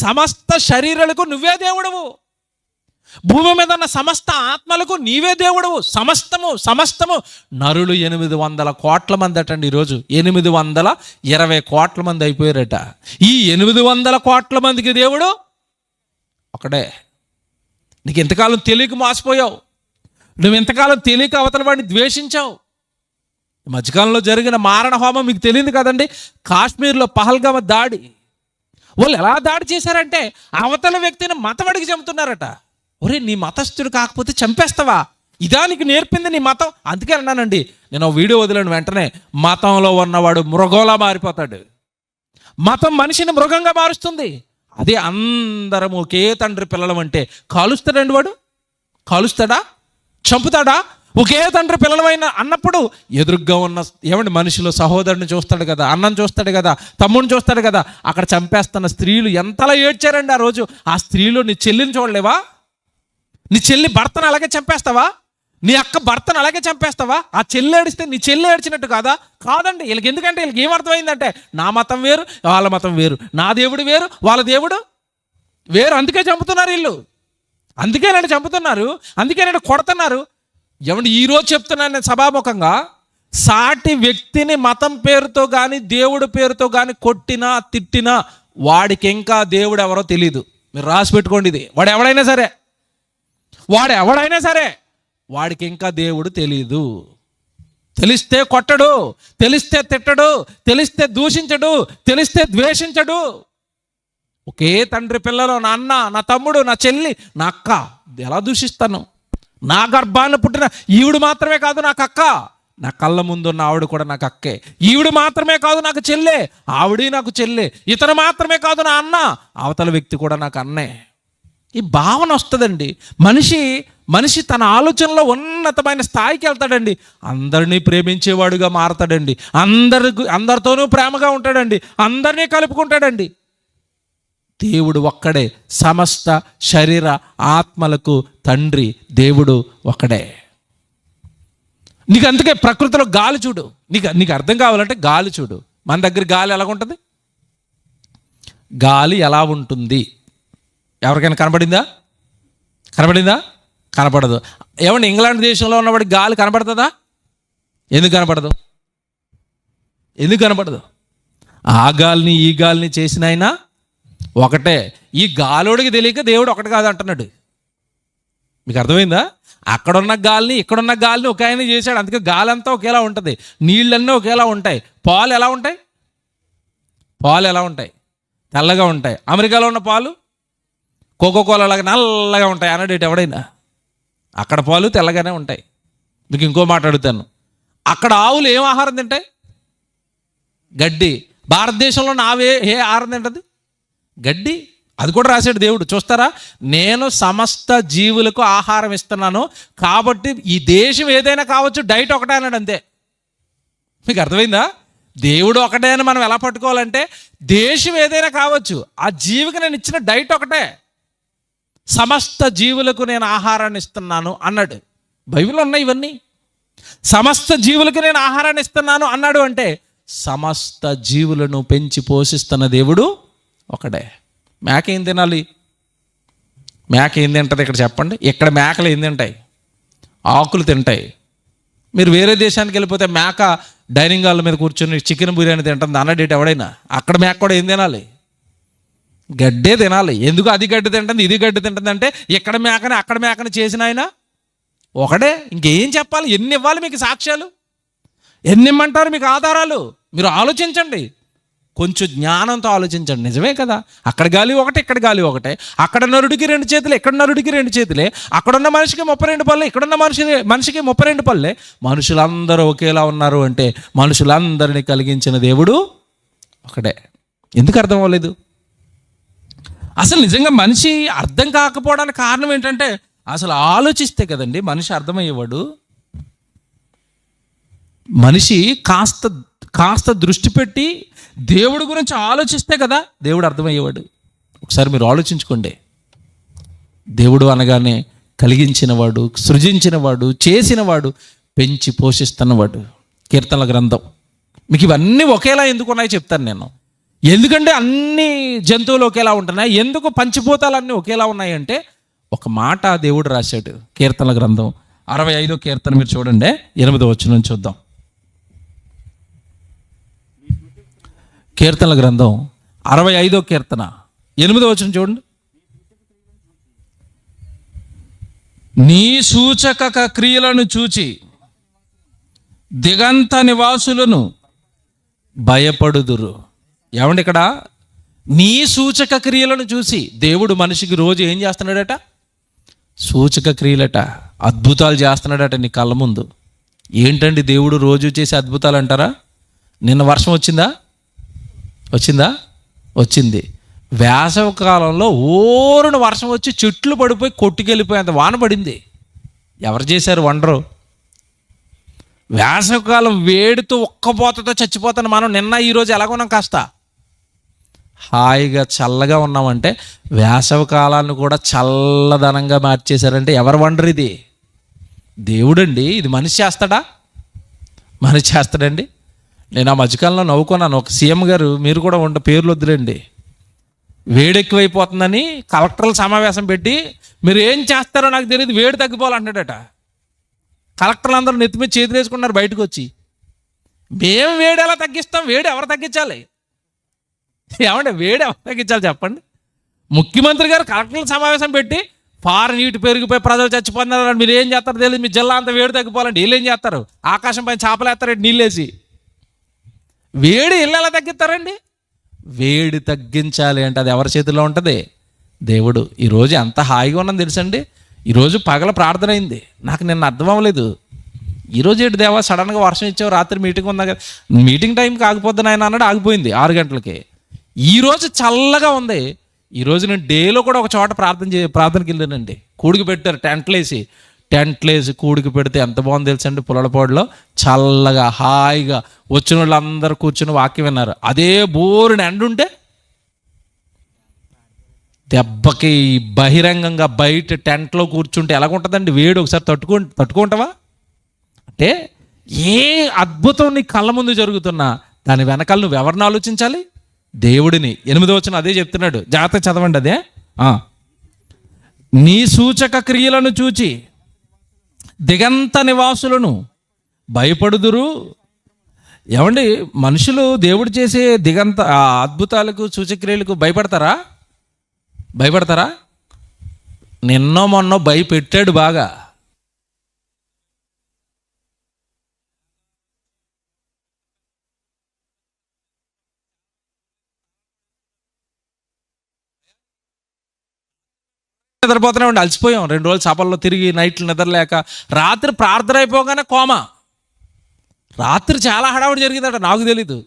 సమస్త శరీరాలకు నువ్వే దేవుడవు. భూమి మీద ఉన్న సమస్త ఆత్మలకు నీవే దేవుడవు. సమస్తము నరులు 800 కోట్ల మంది అటండి. ఈరోజు 820 కోట్ల మంది అయిపోయారట. ఈ 800 కోట్ల మందికి దేవుడు ఒకడే. నీకు ఎంతకాలం తెలియక మోసపోయావు, నువ్వు ఎంతకాలం తెలియక అవతల వాడిని ద్వేషించావు. మధ్యకాలంలో జరిగిన మారణ హోమం మీకు తెలియదు కదండి. కాశ్మీర్లో పహల్గామ దాడి, వాళ్ళు ఎలా దాడి చేశారంటే అవతల వ్యక్తిని మతమడికి చంపుతున్నారట. ఒరే, నీ మతస్థుడు కాకపోతే చంపేస్తావా? ఇదానికి నేర్పింది నీ మతం. అందుకే అన్నానండి, నేను వీడియో వదిలేను వెంటనే, మతంలో ఉన్నవాడు మృగంలా మారిపోతాడు. మతం మనిషిని మృగంగా మారుస్తుంది. అదే అందరం ఒకే తండ్రి పిల్లలం అంటే కాలుస్తాడండి వాడు? కాలుస్తాడా? చంపుతాడా? ఒకే తండ్రి పిల్లలమైన అన్నప్పుడు ఎదురుగ్గా ఉన్న ఏమండి మనిషిలో సహోదరుని చూస్తాడు కదా, అన్నం చూస్తాడు కదా, తమ్ముడిని చూస్తాడు కదా. అక్కడ చంపేస్తున్న స్త్రీలు ఎంతలా ఏడ్చారండి ఆ రోజు. ఆ స్త్రీలు నీ చెల్లిని చూడలేవా? నీ చెల్లి భర్తను అలాగే చంపేస్తావా? నీ అక్క భర్తను అలాగే చంపేస్తావా? ఆ చెల్లి ఏడిస్తే నీ చెల్లి ఏడ్చినట్టు కాదా? కాదండి. వీళ్ళకి ఎందుకంటే వీళ్ళకి ఏమర్థమైందంటే నా మతం వేరు, వాళ్ళ మతం వేరు, నా దేవుడు వేరు, వాళ్ళ దేవుడు వేరు. అందుకే చంపుతున్నారు వీళ్ళు. అందుకే నన్ను చంపుతున్నారు, అందుకే నన్ను కొడుతున్నారు. ఏమంటే ఈరోజు చెప్తున్నాను నేను సభాముఖంగా, సాటి వ్యక్తిని మతం పేరుతో కానీ దేవుడు పేరుతో కానీ కొట్టినా తిట్టినా వాడికి ఇంకా దేవుడు ఎవరో తెలియదు. మీరు రాసి పెట్టుకోండి ఇది. వాడు ఎవడైనా సరే వాడికి ఇంకా దేవుడు తెలీదు. తెలిస్తే కొట్టడు, తెలిస్తే తిట్టడు, తెలిస్తే దూషించడు, తెలిస్తే ద్వేషించడు. ఒకే తండ్రి పిల్లలు, నా అన్న, నా తమ్ముడు, నా చెల్లి, నా అక్క, ఎలా దూషిస్తాను? నా గర్భాన్ని పుట్టిన ఈవిడు మాత్రమే కాదు నాకు అక్క, నా కళ్ళ ముందున్న ఆవిడ కూడా నాకు అక్కే. ఈవిడు మాత్రమే కాదు నాకు చెల్లె, ఆవిడే నాకు చెల్లె. ఇతను మాత్రమే కాదు నా అన్న, అవతల వ్యక్తి కూడా నాకు అన్నే. ఈ భావన వస్తుందండి. మనిషి తన ఆలోచనలో ఉన్నతమైన స్థాయికి వెళ్తాడండి. అందరినీ ప్రేమించేవాడుగా మారతాడండి. అందరితోనూ ప్రేమగా ఉంటాడండి. అందరినీ కలుపుకుంటాడండి. దేవుడు ఒక్కడే. సమస్త శరీర ఆత్మలకు తండ్రి దేవుడు ఒక్కడే. నీకు అందుకే ప్రకృతిలో గాలి చూడు. నీకు అర్థం కావాలంటే గాలి చూడు. మన దగ్గర గాలి ఎలాగుంటుంది? గాలి ఎలా ఉంటుంది ఎవరికైనా కనబడిందా? కనపడదు. ఏమంటే ఇంగ్లాండ్ దేశంలో ఉన్నవాడికి గాలి కనపడుతుందా? ఎందుకు కనపడదు? ఆ గాలిని ఈ గాలిని చేసిన ఆయన ఒకటే. ఈ గాలోడికి తెలియక దేవుడు ఒకటి కాదు అంటున్నాడు. మీకు అర్థమైందా? అక్కడున్న గాలిని ఇక్కడున్న గాలిని ఒక ఆయన చేశాడు. అందుకే గాలి అంతా ఒకేలా ఉంటుంది, నీళ్ళన్నీ ఒకేలా ఉంటాయి. పాలు ఎలా ఉంటాయి? తెల్లగా ఉంటాయి. అమెరికాలో ఉన్న పాలు కోకోకోలా లాగా నల్లగా ఉంటాయి అన్నాడు ఎవడైనా? అక్కడ పాలు తెల్లగానే ఉంటాయి. మీకు ఇంకో మాట అడుగుతాను, అక్కడ ఆవులు ఏం ఆహారం తింటాయి? గడ్డి. భారతదేశంలో నావే ఏ ఆహారం తింటది? గడ్డి. అది కూడా రాశాడు దేవుడు. చూస్తారా, నేను సమస్త జీవులకు ఆహారం ఇస్తున్నాను, కాబట్టి ఈ దేశం ఏదైనా కావచ్చు, డైట్ ఒకటే అన్నాడు అంతే. మీకు అర్థమైందా? దేవుడు ఒకటే అని మనం ఎలా పట్టుకోవాలంటే, దేశం ఏదైనా కావచ్చు, ఆ జీవికి నేను ఇచ్చిన డైట్ ఒకటే. సమస్త జీవులకు నేను ఆహారాన్ని ఇస్తున్నాను అన్నాడు. బైబిల్లో ఉన్నాయి ఇవన్నీ. సమస్త జీవులకు నేను ఆహారాన్ని ఇస్తున్నాను అన్నాడు అంటే సమస్త జీవులను పెంచి పోషిస్తున్న దేవుడు ఒకడే. మేక ఏం తినాలి? మేక ఏం తింటుంది ఇక్కడ చెప్పండి? ఇక్కడ మేకలు ఏం తింటాయి? ఆకులు తింటాయి. మీరు వేరే దేశానికి వెళ్ళిపోతే మేక డైనింగ్ హాల్ మీద కూర్చొని చికెన్ బిర్యానీ తింటుంది అన్నడేటి ఎవడైనా. అక్కడ మేక కూడా ఏం తినాలి? గడ్డే తినాలి. ఎందుకు అది గడ్డి తింటుంది, ఇది గడ్డి తింటుంది అంటే, ఇక్కడ మేకని అక్కడ మేకని చేసిన ఆయన ఒకడే. ఇంకేం చెప్పాలి? ఎన్ని ఇవ్వాలి మీకు సాక్ష్యాలు? ఎన్ని ఇమ్మంటారు మీకు ఆధారాలు? మీరు ఆలోచించండి, కొంచెం జ్ఞానంతో ఆలోచించండి. నిజమే కదా, అక్కడ గాలి ఒకటే, ఇక్కడ గాలి ఒకటే. అక్కడ నరుడికి 2 చేతులే, ఇక్కడ నరుడికి 2 చేతులే. అక్కడున్న మనిషికి 32 పళ్ళే, ఇక్కడున్న మనిషికి 32 పళ్ళే. మనుషులందరూ ఒకేలా ఉన్నారు అంటే మనుషులందరినీ కలిగించిన దేవుడు ఒకడే. ఎందుకు అర్థం అవ్వలేదు? అసలు నిజంగా మనిషి అర్థం కాకపోవడానికి కారణం ఏంటంటే, అసలు ఆలోచిస్తే కదండి మనిషి అర్థమయ్యేవాడు. మనిషి కాస్త దృష్టి పెట్టి దేవుడి గురించి ఆలోచిస్తే కదా దేవుడు అర్థమయ్యేవాడు. ఒకసారి మీరు ఆలోచించుకోండి. దేవుడు అనగానే కలిగించినవాడు, సృజించినవాడు, చేసినవాడు, పెంచి పోషిస్తున్నవాడు. కీర్తనల గ్రంథం. మీకు ఇవన్నీ ఒకేలా ఎందుకు ఉన్నాయి చెప్తాను నేను. ఎందుకంటే అన్ని జంతువులు ఒకేలా ఉంటున్నాయి, ఎందుకు పంచభూతాలన్నీ ఒకేలా ఉన్నాయంటే ఒక మాట దేవుడు రాశాడు. కీర్తనల గ్రంథం 65వ కీర్తన మీరు చూడండి, 8వ వచనం చూద్దాం. కీర్తనల గ్రంథం 65వ కీర్తన 8వ వచనం చూడండి. నీ సూచక క్రియలను చూచి దిగంత నివాసులను భయపడుదురు. ఏమండి, ఇక్కడ నీ సూచక క్రియలను చూసి దేవుడు మనిషికి రోజు ఏం చేస్తున్నాడట? సూచక క్రియలట, అద్భుతాలు చేస్తున్నాడట నీ కళ్ళ ముందు. ఏంటండి దేవుడు రోజు చేసే అద్భుతాలు అంటారా? నిన్న వర్షం వచ్చిందా? వచ్చింది. వేసవి కాలంలో ఓరున వర్షం వచ్చి చెట్లు పడిపోయి కొట్టుకెళ్ళిపోయేంత వాన పడింది. ఎవరు చేశారు వండరు? వేసవికాలం వేడితో ఒక్కపోతతో చచ్చిపోతాను మనం. నిన్న ఈరోజు ఎలాగున్నాం? కాస్త హాయిగా చల్లగా ఉన్నామంటే వేసవి కాలాన్ని కూడా చల్లదనంగా మార్చేశారంటే ఎవరు వండరు? ఇది దేవుడండి. ఇది మనిషి చేస్తాడా? మనిషి చేస్తాడండి? నేను ఆ మధ్యకాలంలో నవ్వుకున్నాను. ఒక సీఎం గారు, మీరు కూడా పేర్లు వద్దులేండి, వేడెక్కువైపోతుందని కలెక్టర్ల సమావేశం పెట్టి మీరు ఏం చేస్తారో నాకు తెలియదు, వేడి తగ్గిపోవాలంటాడట. కలెక్టర్లు అందరూ నెత్తి మీద చేతులు వేసుకున్నారు బయటకు వచ్చి. మేము వేడి ఎలా తగ్గిస్తాం? వేడి ఎవరు తగ్గించాలి? ఏమంటే వేడి ఎవరు తగ్గించాలి చెప్పండి? ముఖ్యమంత్రి గారు కలెక్టర్ల సమావేశం పెట్టి ఫారెన్ నీటి పెరిగిపోయి ప్రజలు చచ్చిపోతున్నారు, మీరు ఏం చేస్తారో తెలియదు, మీ జిల్లా అంతా వేడి తగ్గిపోవాలంటే వీళ్ళు ఏం చేస్తారు? ఆకాశం పైన చేపలు వేస్తారండి నీళ్ళేసి. వేడి ఇళ్ళు ఎలా తగ్గిస్తారండి? వేడి తగ్గించాలి అంటే అది ఎవరి చేతిలో ఉంటుంది? దేవుడు. ఈరోజు ఎంత హాయిగా ఉన్నాను తెలుసండి. ఈరోజు పగల ప్రార్థన అయింది. నాకు నిన్న అర్థం అవ్వలేదు. ఈరోజు ఏంటి దేవా సడన్గా వర్షం ఇచ్చావు, రాత్రి మీటింగ్ ఉందా కదా, మీటింగ్ టైం కాకపోతే ఆయన అన్నాడు, ఆగిపోయింది 6 గంటలకి. ఈరోజు చల్లగా ఉంది. ఈరోజు నేను డేలో కూడా ఒక చోట ప్రార్థనకి వెళ్ళానండి. కూడికి పెట్టారు టెంట్లేసి కూడికి పెడితే ఎంత బాగుంది తెలుసండి. పుల్లలపాడులో చల్లగా హాయిగా వచ్చిన వాళ్ళందరూ కూర్చుని వాక్యం విన్నారు. అదే బోరుని ఎండ ఉంటే దెబ్బకి బహిరంగంగా బయట టెంట్లో కూర్చుంటే ఎలాగుంటుందండి వేడి? ఒకసారి తట్టుకుంటావా? అంటే ఏ అద్భుతం నీ కళ్ళ ముందు జరుగుతున్నా దాని వెనకాల నువ్వు ఎవరిని ఆలోచించాలి? దేవుడిని. 8వ వచనం అదే చెప్తున్నాడు. జాగ్రత్తగా చదవండి. అదే నీ సూచక క్రియలను చూచి దిగంత నివాసులను భయపడుదురు. ఏమండి, మనుషులు దేవుడు చేసే దిగంత అద్భుతాలకు సూచక్రియలకు భయపడతారా? నిన్నో మొన్నో భయపెట్టాడు బాగా. నిద్రపోతూనే ఉండి అలసిపోయాం. 2 రోజులు సభల్లో తిరిగి నైట్లు నిద్రలేక రాత్రి ప్రార్థన అయిపోగానే కోమా. రాత్రి చాలా హడావుడి జరిగిందట, నాకు తెలీదు.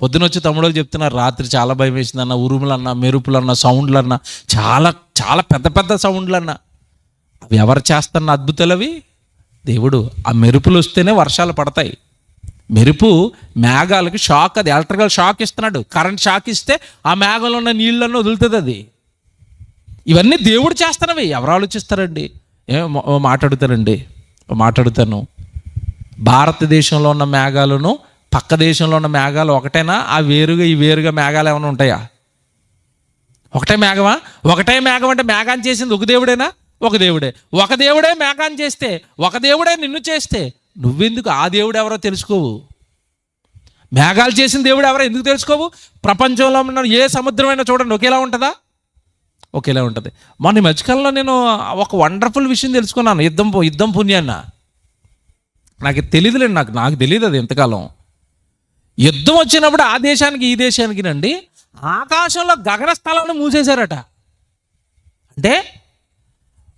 పొద్దునొచ్చి తమ్ముడు చెప్తున్నారు, రాత్రి చాలా భయం వేసిందన్న, ఉరుములన్నా, మెరుపులన్నా, సౌండ్లన్నా, చాలా చాలా పెద్ద పెద్ద సౌండ్లన్నా. అవి ఎవరు చేస్తున్న అద్భుతాలు అవి? దేవుడు. ఆ మెరుపులు వస్తేనే వర్షాలు పడతాయి. మెరుపు మేఘాలకి షాక్, అది ఎలక్ట్రికల్ షాక్ ఇస్తున్నాడు. కరెంట్ షాక్ ఇస్తే ఆ మేఘంలో ఉన్న నీళ్ళನ್ನು వదులుతుంది అది. ఇవన్నీ దేవుడు చేస్తున్నవి. ఎవరు ఆలోచిస్తారండి? మాట్లాడుతాను. భారతదేశంలో ఉన్న మేఘాలను పక్క దేశంలో ఉన్న మేఘాలు ఒకటేనా? ఆ వేరుగా ఈ వేరుగా మేఘాలు ఏమైనా ఉంటాయా? ఒకటే మేఘమా? ఒకటే మేఘం అంటే మేఘాన్ని చేసింది ఒక దేవుడేనా? ఒక దేవుడే. ఒక దేవుడే మేఘాన్ని చేస్తే, ఒక దేవుడే నిన్ను చేస్తే నువ్వెందుకు ఆ దేవుడు ఎవరో తెలుసుకోవు? మేఘాలు చేసిన దేవుడు ఎవరో ఎందుకు తెలుసుకోవు? ప్రపంచంలో ఉన్న ఏ సముద్రమైనా చూడండి, ఒకేలా ఉంటుందా? ఒకేలా ఉంటుంది. మొన్న ఈ మధ్యకాలంలో నేను ఒక వండర్ఫుల్ విషయం తెలుసుకున్నాను. యుద్ధం పుణ్యాన్న. నాకు తెలియదులేండి, నాకు తెలియదు అది ఎంతకాలం. యుద్ధం వచ్చినప్పుడు ఆ దేశానికి ఈ దేశానికి నండి ఆకాశంలో గగన స్థలాన్ని మూసేశారట. అంటే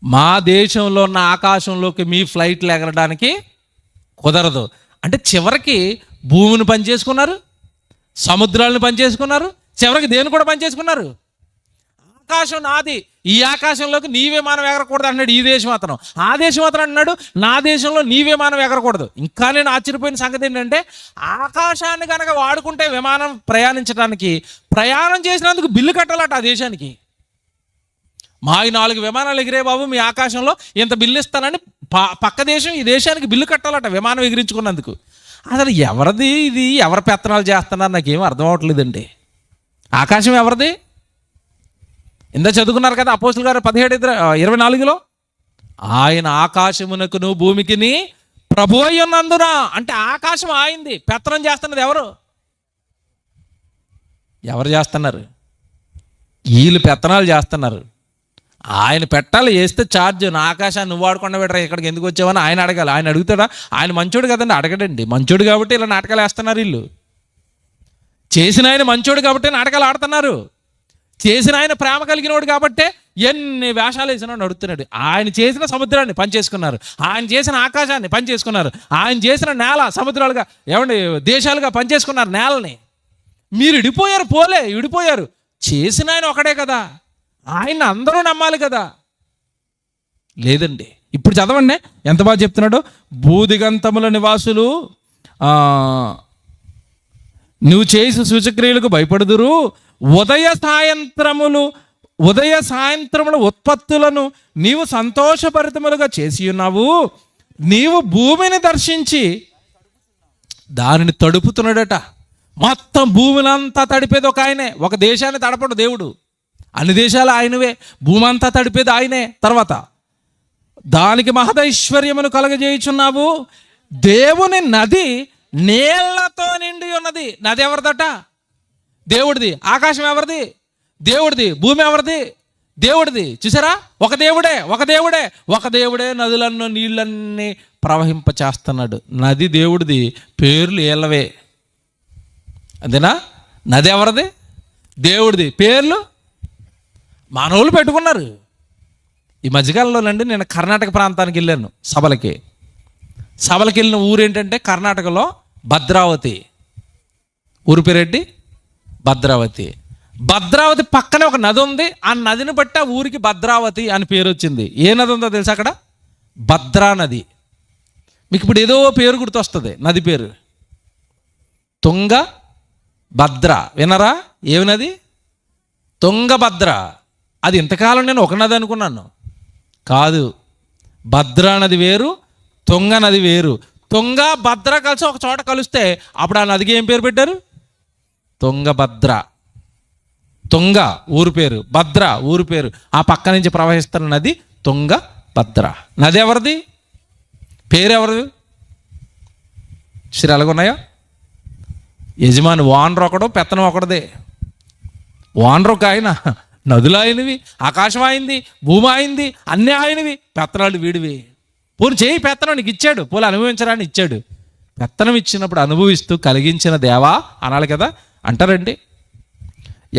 మా దేశంలో ఉన్న ఆకాశంలోకి మీ ఫ్లైట్లు ఎగరడానికి కుదరదు. అంటే చివరికి భూమిని పనిచేసుకున్నారు, సముద్రాలను పనిచేసుకున్నారు, చివరికి దేని కూడా పనిచేసుకున్నారు. ఆకాశం నాది, ఈ ఆకాశంలోకి నీ విమానం ఎగరకూడదు అన్నాడు ఈ దేశం అతను. ఆ దేశం అతను అన్నాడు నా దేశంలో నీ విమానం ఎగరకూడదు. ఇంకా నేను ఆశ్చర్యపోయిన సంగతి ఏంటంటే, ఆకాశాన్ని కనుక వాడుకుంటే విమానం ప్రయాణించడానికి, ప్రయాణం చేసినందుకు బిల్లు కట్టాలట ఆ దేశానికి. మా 4 విమానాలు ఎగిరే బాబు మీ ఆకాశంలో ఇంత బిల్లు ఇస్తానని పక్క దేశం ఈ దేశానికి బిల్లు కట్టాలట విమానం ఎగిరించుకున్నందుకు. అసలు ఎవరిది ఇది? ఎవరి పెత్తనాలు చేస్తున్నారు నాకేం అర్థం అవ్వట్లేదండి. ఆకాశం ఎవరిది? ఇందా చదువుకున్నారు కదా అపోస్తుల గారు 17:24 ఆయన ఆకాశమునకును భూమికిని ప్రభు అయి ఉన్నందున. అంటే ఆకాశం ఆయింది, పెత్తనం చేస్తున్నది ఎవరు చేస్తున్నారు? వీళ్ళు పెత్తనాలు చేస్తున్నారు. ఆయన పెట్టాలి, వేస్తే ఛార్జ్. నా ఆకాశాన్ని నువ్వు వాడకుండా పెట్టరా, ఇక్కడికి ఎందుకు వచ్చావని ఆయన అడగాలి. ఆయన అడుగుతాడా? ఆయన మంచోడు కదండి, అడగడండి. మంచోడు కాబట్టి ఇలా నాటకాలు వేస్తున్నారు. వీళ్ళు చేసిన ఆయన మంచోడు కాబట్టి నాటకాలు ఆడుతున్నారు. చేసిన ఆయన ప్రేమ కలిగినోడు కాబట్టే ఎన్ని వేషాలు వేసినా అడుగుతున్నాడు. ఆయన చేసిన సముద్రాన్ని పనిచేసుకున్నారు, ఆయన చేసిన ఆకాశాన్ని పనిచేసుకున్నారు, ఆయన చేసిన నేల సముద్రాలుగా దేశాలుగా పనిచేసుకున్నారు నేలని. మీరు విడిపోయారు. చేసిన ఆయన ఒకడే కదా, ఆయన అందరూ నమ్మాలి కదా. లేదండి. ఇప్పుడు చదవండి ఎంత బాగా చెప్తున్నాడు. భూదిగంతముల నివాసులు నువ్వు చేసిన సూచక్రియలకు భయపడుదురు. ఉదయ సాయంత్రముల ఉత్పత్తులను నీవు సంతోషభరితములుగా చేసి ఉన్నావు. నీవు భూమిని దర్శించి దానిని తడుపుతున్నాడట. మొత్తం భూమినంతా తడిపేది ఒక ఆయనే. ఒక దేశాన్ని తడపడు దేవుడు, అన్ని దేశాలు ఆయనవే. భూమి అంతా తడిపేది ఆయనే. తర్వాత దానికి మహదైశ్వర్యమును కలగజేయుచున్నావు. దేవుని నది నీళ్లతో నిండి ఉన్నది. నది ఎవరిదట? దేవుడిది. ఆకాశం ఎవరిది? దేవుడిది. భూమి ఎవరిది? దేవుడిది. చూసారా? ఒక దేవుడే నదులన్నీ నీళ్ళన్నీ ప్రవహింప చేస్తున్నాడు. నది దేవుడిది, పేర్లు ఏళ్ళవే. అంతేనా? నది ఎవరిది? దేవుడిది. పేర్లు మానవులు పెట్టుకున్నారు. ఈ మధ్యకాలంలోనండి నేను కర్ణాటక ప్రాంతానికి వెళ్ళాను సభలకి వెళ్ళిన ఊరు ఏంటంటే కర్ణాటకలో భద్రావతి. ఊరు పేరేంటి? భద్రావతి. భద్రావతి పక్కనే ఒక నది ఉంది. ఆ నదిని బట్టి ఆ ఊరికి భద్రావతి అని పేరు వచ్చింది. ఏ నది ఉందో తెలుసా అక్కడ? భద్రా నది. మీకు ఇప్పుడు ఏదో పేరు గుర్తొస్తుంది, నది పేరు తుంగభద్ర. వినరా? ఏమి నది? తుంగభద్ర. అది ఇంతకాలం నేను ఒక నది అనుకున్నాను. కాదు, భద్రా నది వేరు, తుంగ నది వేరు. తుంగ భద్ర కలిసి ఒక చోట కలిస్తే అప్పుడు ఆ నదికి ఏం పేరు పెట్టారు? తుంగభద్ర. తుంగ ఊరు పేరు, భద్ర ఊరు పేరు. ఆ పక్క నుంచి ప్రవహిస్తున్న నది తుంగభద్ర. నది ఎవరిది? పేరు ఎవరిది? శ్రీ ఎలాగున్నాయా? యజమాని ఓనర్ ఒకడు, పెత్తనం ఒకటిదే. ఓనర్ ఒక ఆయన, నదులు ఆయనవి, ఆకాశం అయింది, భూమి అయింది, అన్నీ ఆయనవి. పెత్తనాలు వీడివి. పోనీ చేయి పెత్తనం నీకు ఇచ్చాడు, పోలే అనుభవించరాని ఇచ్చాడు. పెత్తనం ఇచ్చినప్పుడు అనుభవిస్తూ కలిగించిన దేవా అనాలి కదా. అంటారండి.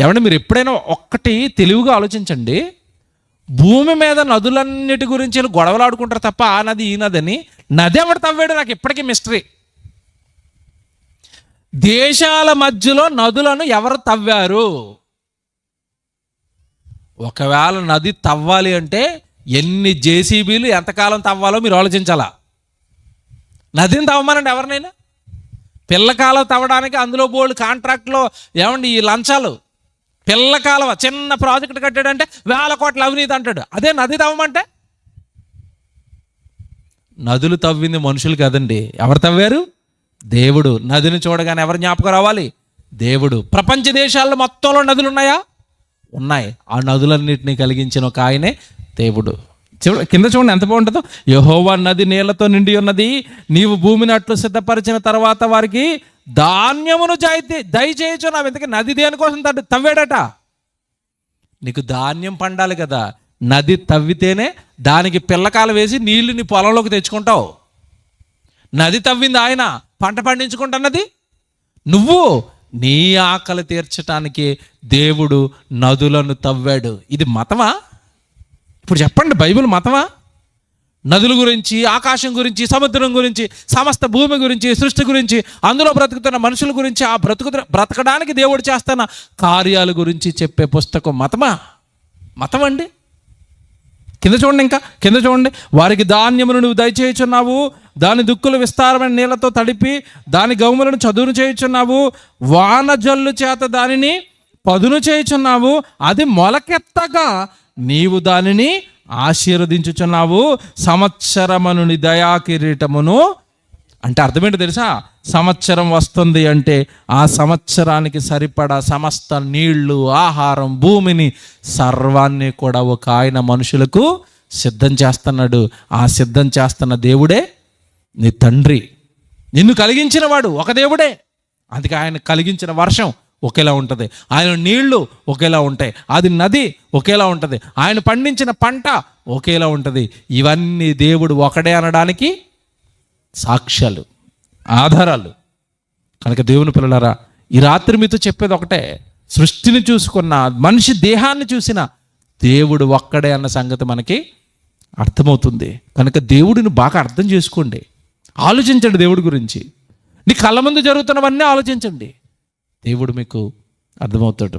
ఏమంటే మీరు ఎప్పుడైనా ఒక్కటి తెలివిగా ఆలోచించండి. భూమి మీద నదులన్నిటి గురించి గొడవలు ఆడుకుంటారు తప్ప ఆ నది ఈ నది అని. నది ఎవడు తవ్వాడు నాకు ఇప్పటికీ మిస్టరీ. దేశాల మధ్యలో నదులను ఎవరు తవ్వారు? ఒకవేళ నది తవ్వాలి అంటే ఎన్ని జేసీబీలు ఎంతకాలం తవ్వాలో మీరు ఆలోచించాలా. నదిని తవ్వమనండి ఎవరినైనా. పిల్లకాలం తవ్వడానికి అందులో బోల్డ్ కాంట్రాక్ట్లో ఏమండి ఈ లంచాలు. పిల్లకాలవ చిన్న ప్రాజెక్ట్ కట్టాడంటే 1000 కోట్ల అవినీతి అంటాడు. అదే నది తవ్వమంటే. నదులు తవ్వింది మనుషులు కదండి. ఎవరు తవ్వారు? దేవుడు. నదిని చూడగానే ఎవరు జ్ఞాపకం రావాలి? దేవుడు. ప్రపంచ దేశాల్లో మొత్తంలో నదులు ఉన్నాయా? ఉన్నాయి. ఆ నదులన్నింటినీ కలిగించిన ఒక ఆయనే దేవుడు. కింద చూడండి ఎంత బాగుంటుందో. యెహోవా నది నీళ్లతో నిండి ఉన్నది, నీవు భూమిని అట్లు సిద్ధపరిచిన తర్వాత వారికి ధాన్యమును దయచేయుచున్నావు. ఎందుకంటే నది దేనికోసం తవ్వాడట? నీకు ధాన్యం పండాలి కదా. నది తవ్వితేనే దానికి పిల్లకాలు వేసి నీళ్లు నీ పొలంలోకి తెచ్చుకుంటావు. నది తవ్వింది ఆయన, పంట పండించుకుంటున్నది నువ్వు. నీ ఆకలి తీర్చటానికి దేవుడు నదులను తవ్వాడు. ఇది మతమా? ఇప్పుడు చెప్పండి, బైబిల్ మతమా? నదుల గురించి, ఆకాశం గురించి, సముద్రం గురించి, సమస్త భూమి గురించి, సృష్టి గురించి, అందులో బ్రతుకుతున్న మనుషుల గురించి, ఆ బ్రతకడానికి దేవుడు చేస్తున్న కార్యాల గురించి చెప్పే పుస్తకం మతమా? మతం అండి. కింద చూడండి, ఇంకా కింద చూడండి. వారికి ధాన్యమును నువ్వు దయచేయుచున్నావు, దాని దుక్కులు విస్తారమైన నీళ్లతో తడిపి దాని గౌములను చదును చేయుచున్నావు, వాన జల్లు చేత దానిని పదును చేయుచున్నావు, అది మొలకెత్తగా నీవు దానిని ఆశీర్వదించుచున్నావు, సంవత్సరమును నీ దయా కిరీటమును. అంటే అర్థమేంటో తెలుసా? సంవత్సరం వస్తుంది అంటే ఆ సంవత్సరానికి సరిపడా సమస్త నీళ్లు, ఆహారం, భూమిని, సర్వాన్ని కూడా ఒక ఆయన మనుషులకు సిద్ధం చేస్తున్నాడు. ఆ సిద్ధం చేస్తున్న దేవుడే నీ తండ్రి. నిన్ను కలిగించిన వాడు ఒక దేవుడే. అందుకే ఆయన కలిగించిన వర్షం ఒకేలా ఉంటుంది, ఆయన నీళ్లు ఒకేలా ఉంటాయి, అది నది ఒకేలా ఉంటుంది, ఆయన పండించిన పంట ఒకేలా ఉంటుంది. ఇవన్నీ దేవుడు ఒకడే అనడానికి సాక్ష్యాలు, ఆధారాలు. కనుక దేవుని పిల్లలారా, ఈ రాత్రి మీతో చెప్పేది ఒకటే. సృష్టిని చూసుకున్న, మనిషి దేహాన్ని చూసిన దేవుడు ఒక్కడే అన్న సంగతి మనకి అర్థమవుతుంది. కనుక దేవుడిని బాగా అర్థం చేసుకోండి, ఆలోచించండి. దేవుడి గురించి నీ కళ్ళ ముందు జరుగుతున్నవన్నీ ఆలోచించండి. దేవుడు మీకు అర్థమవుతాడు.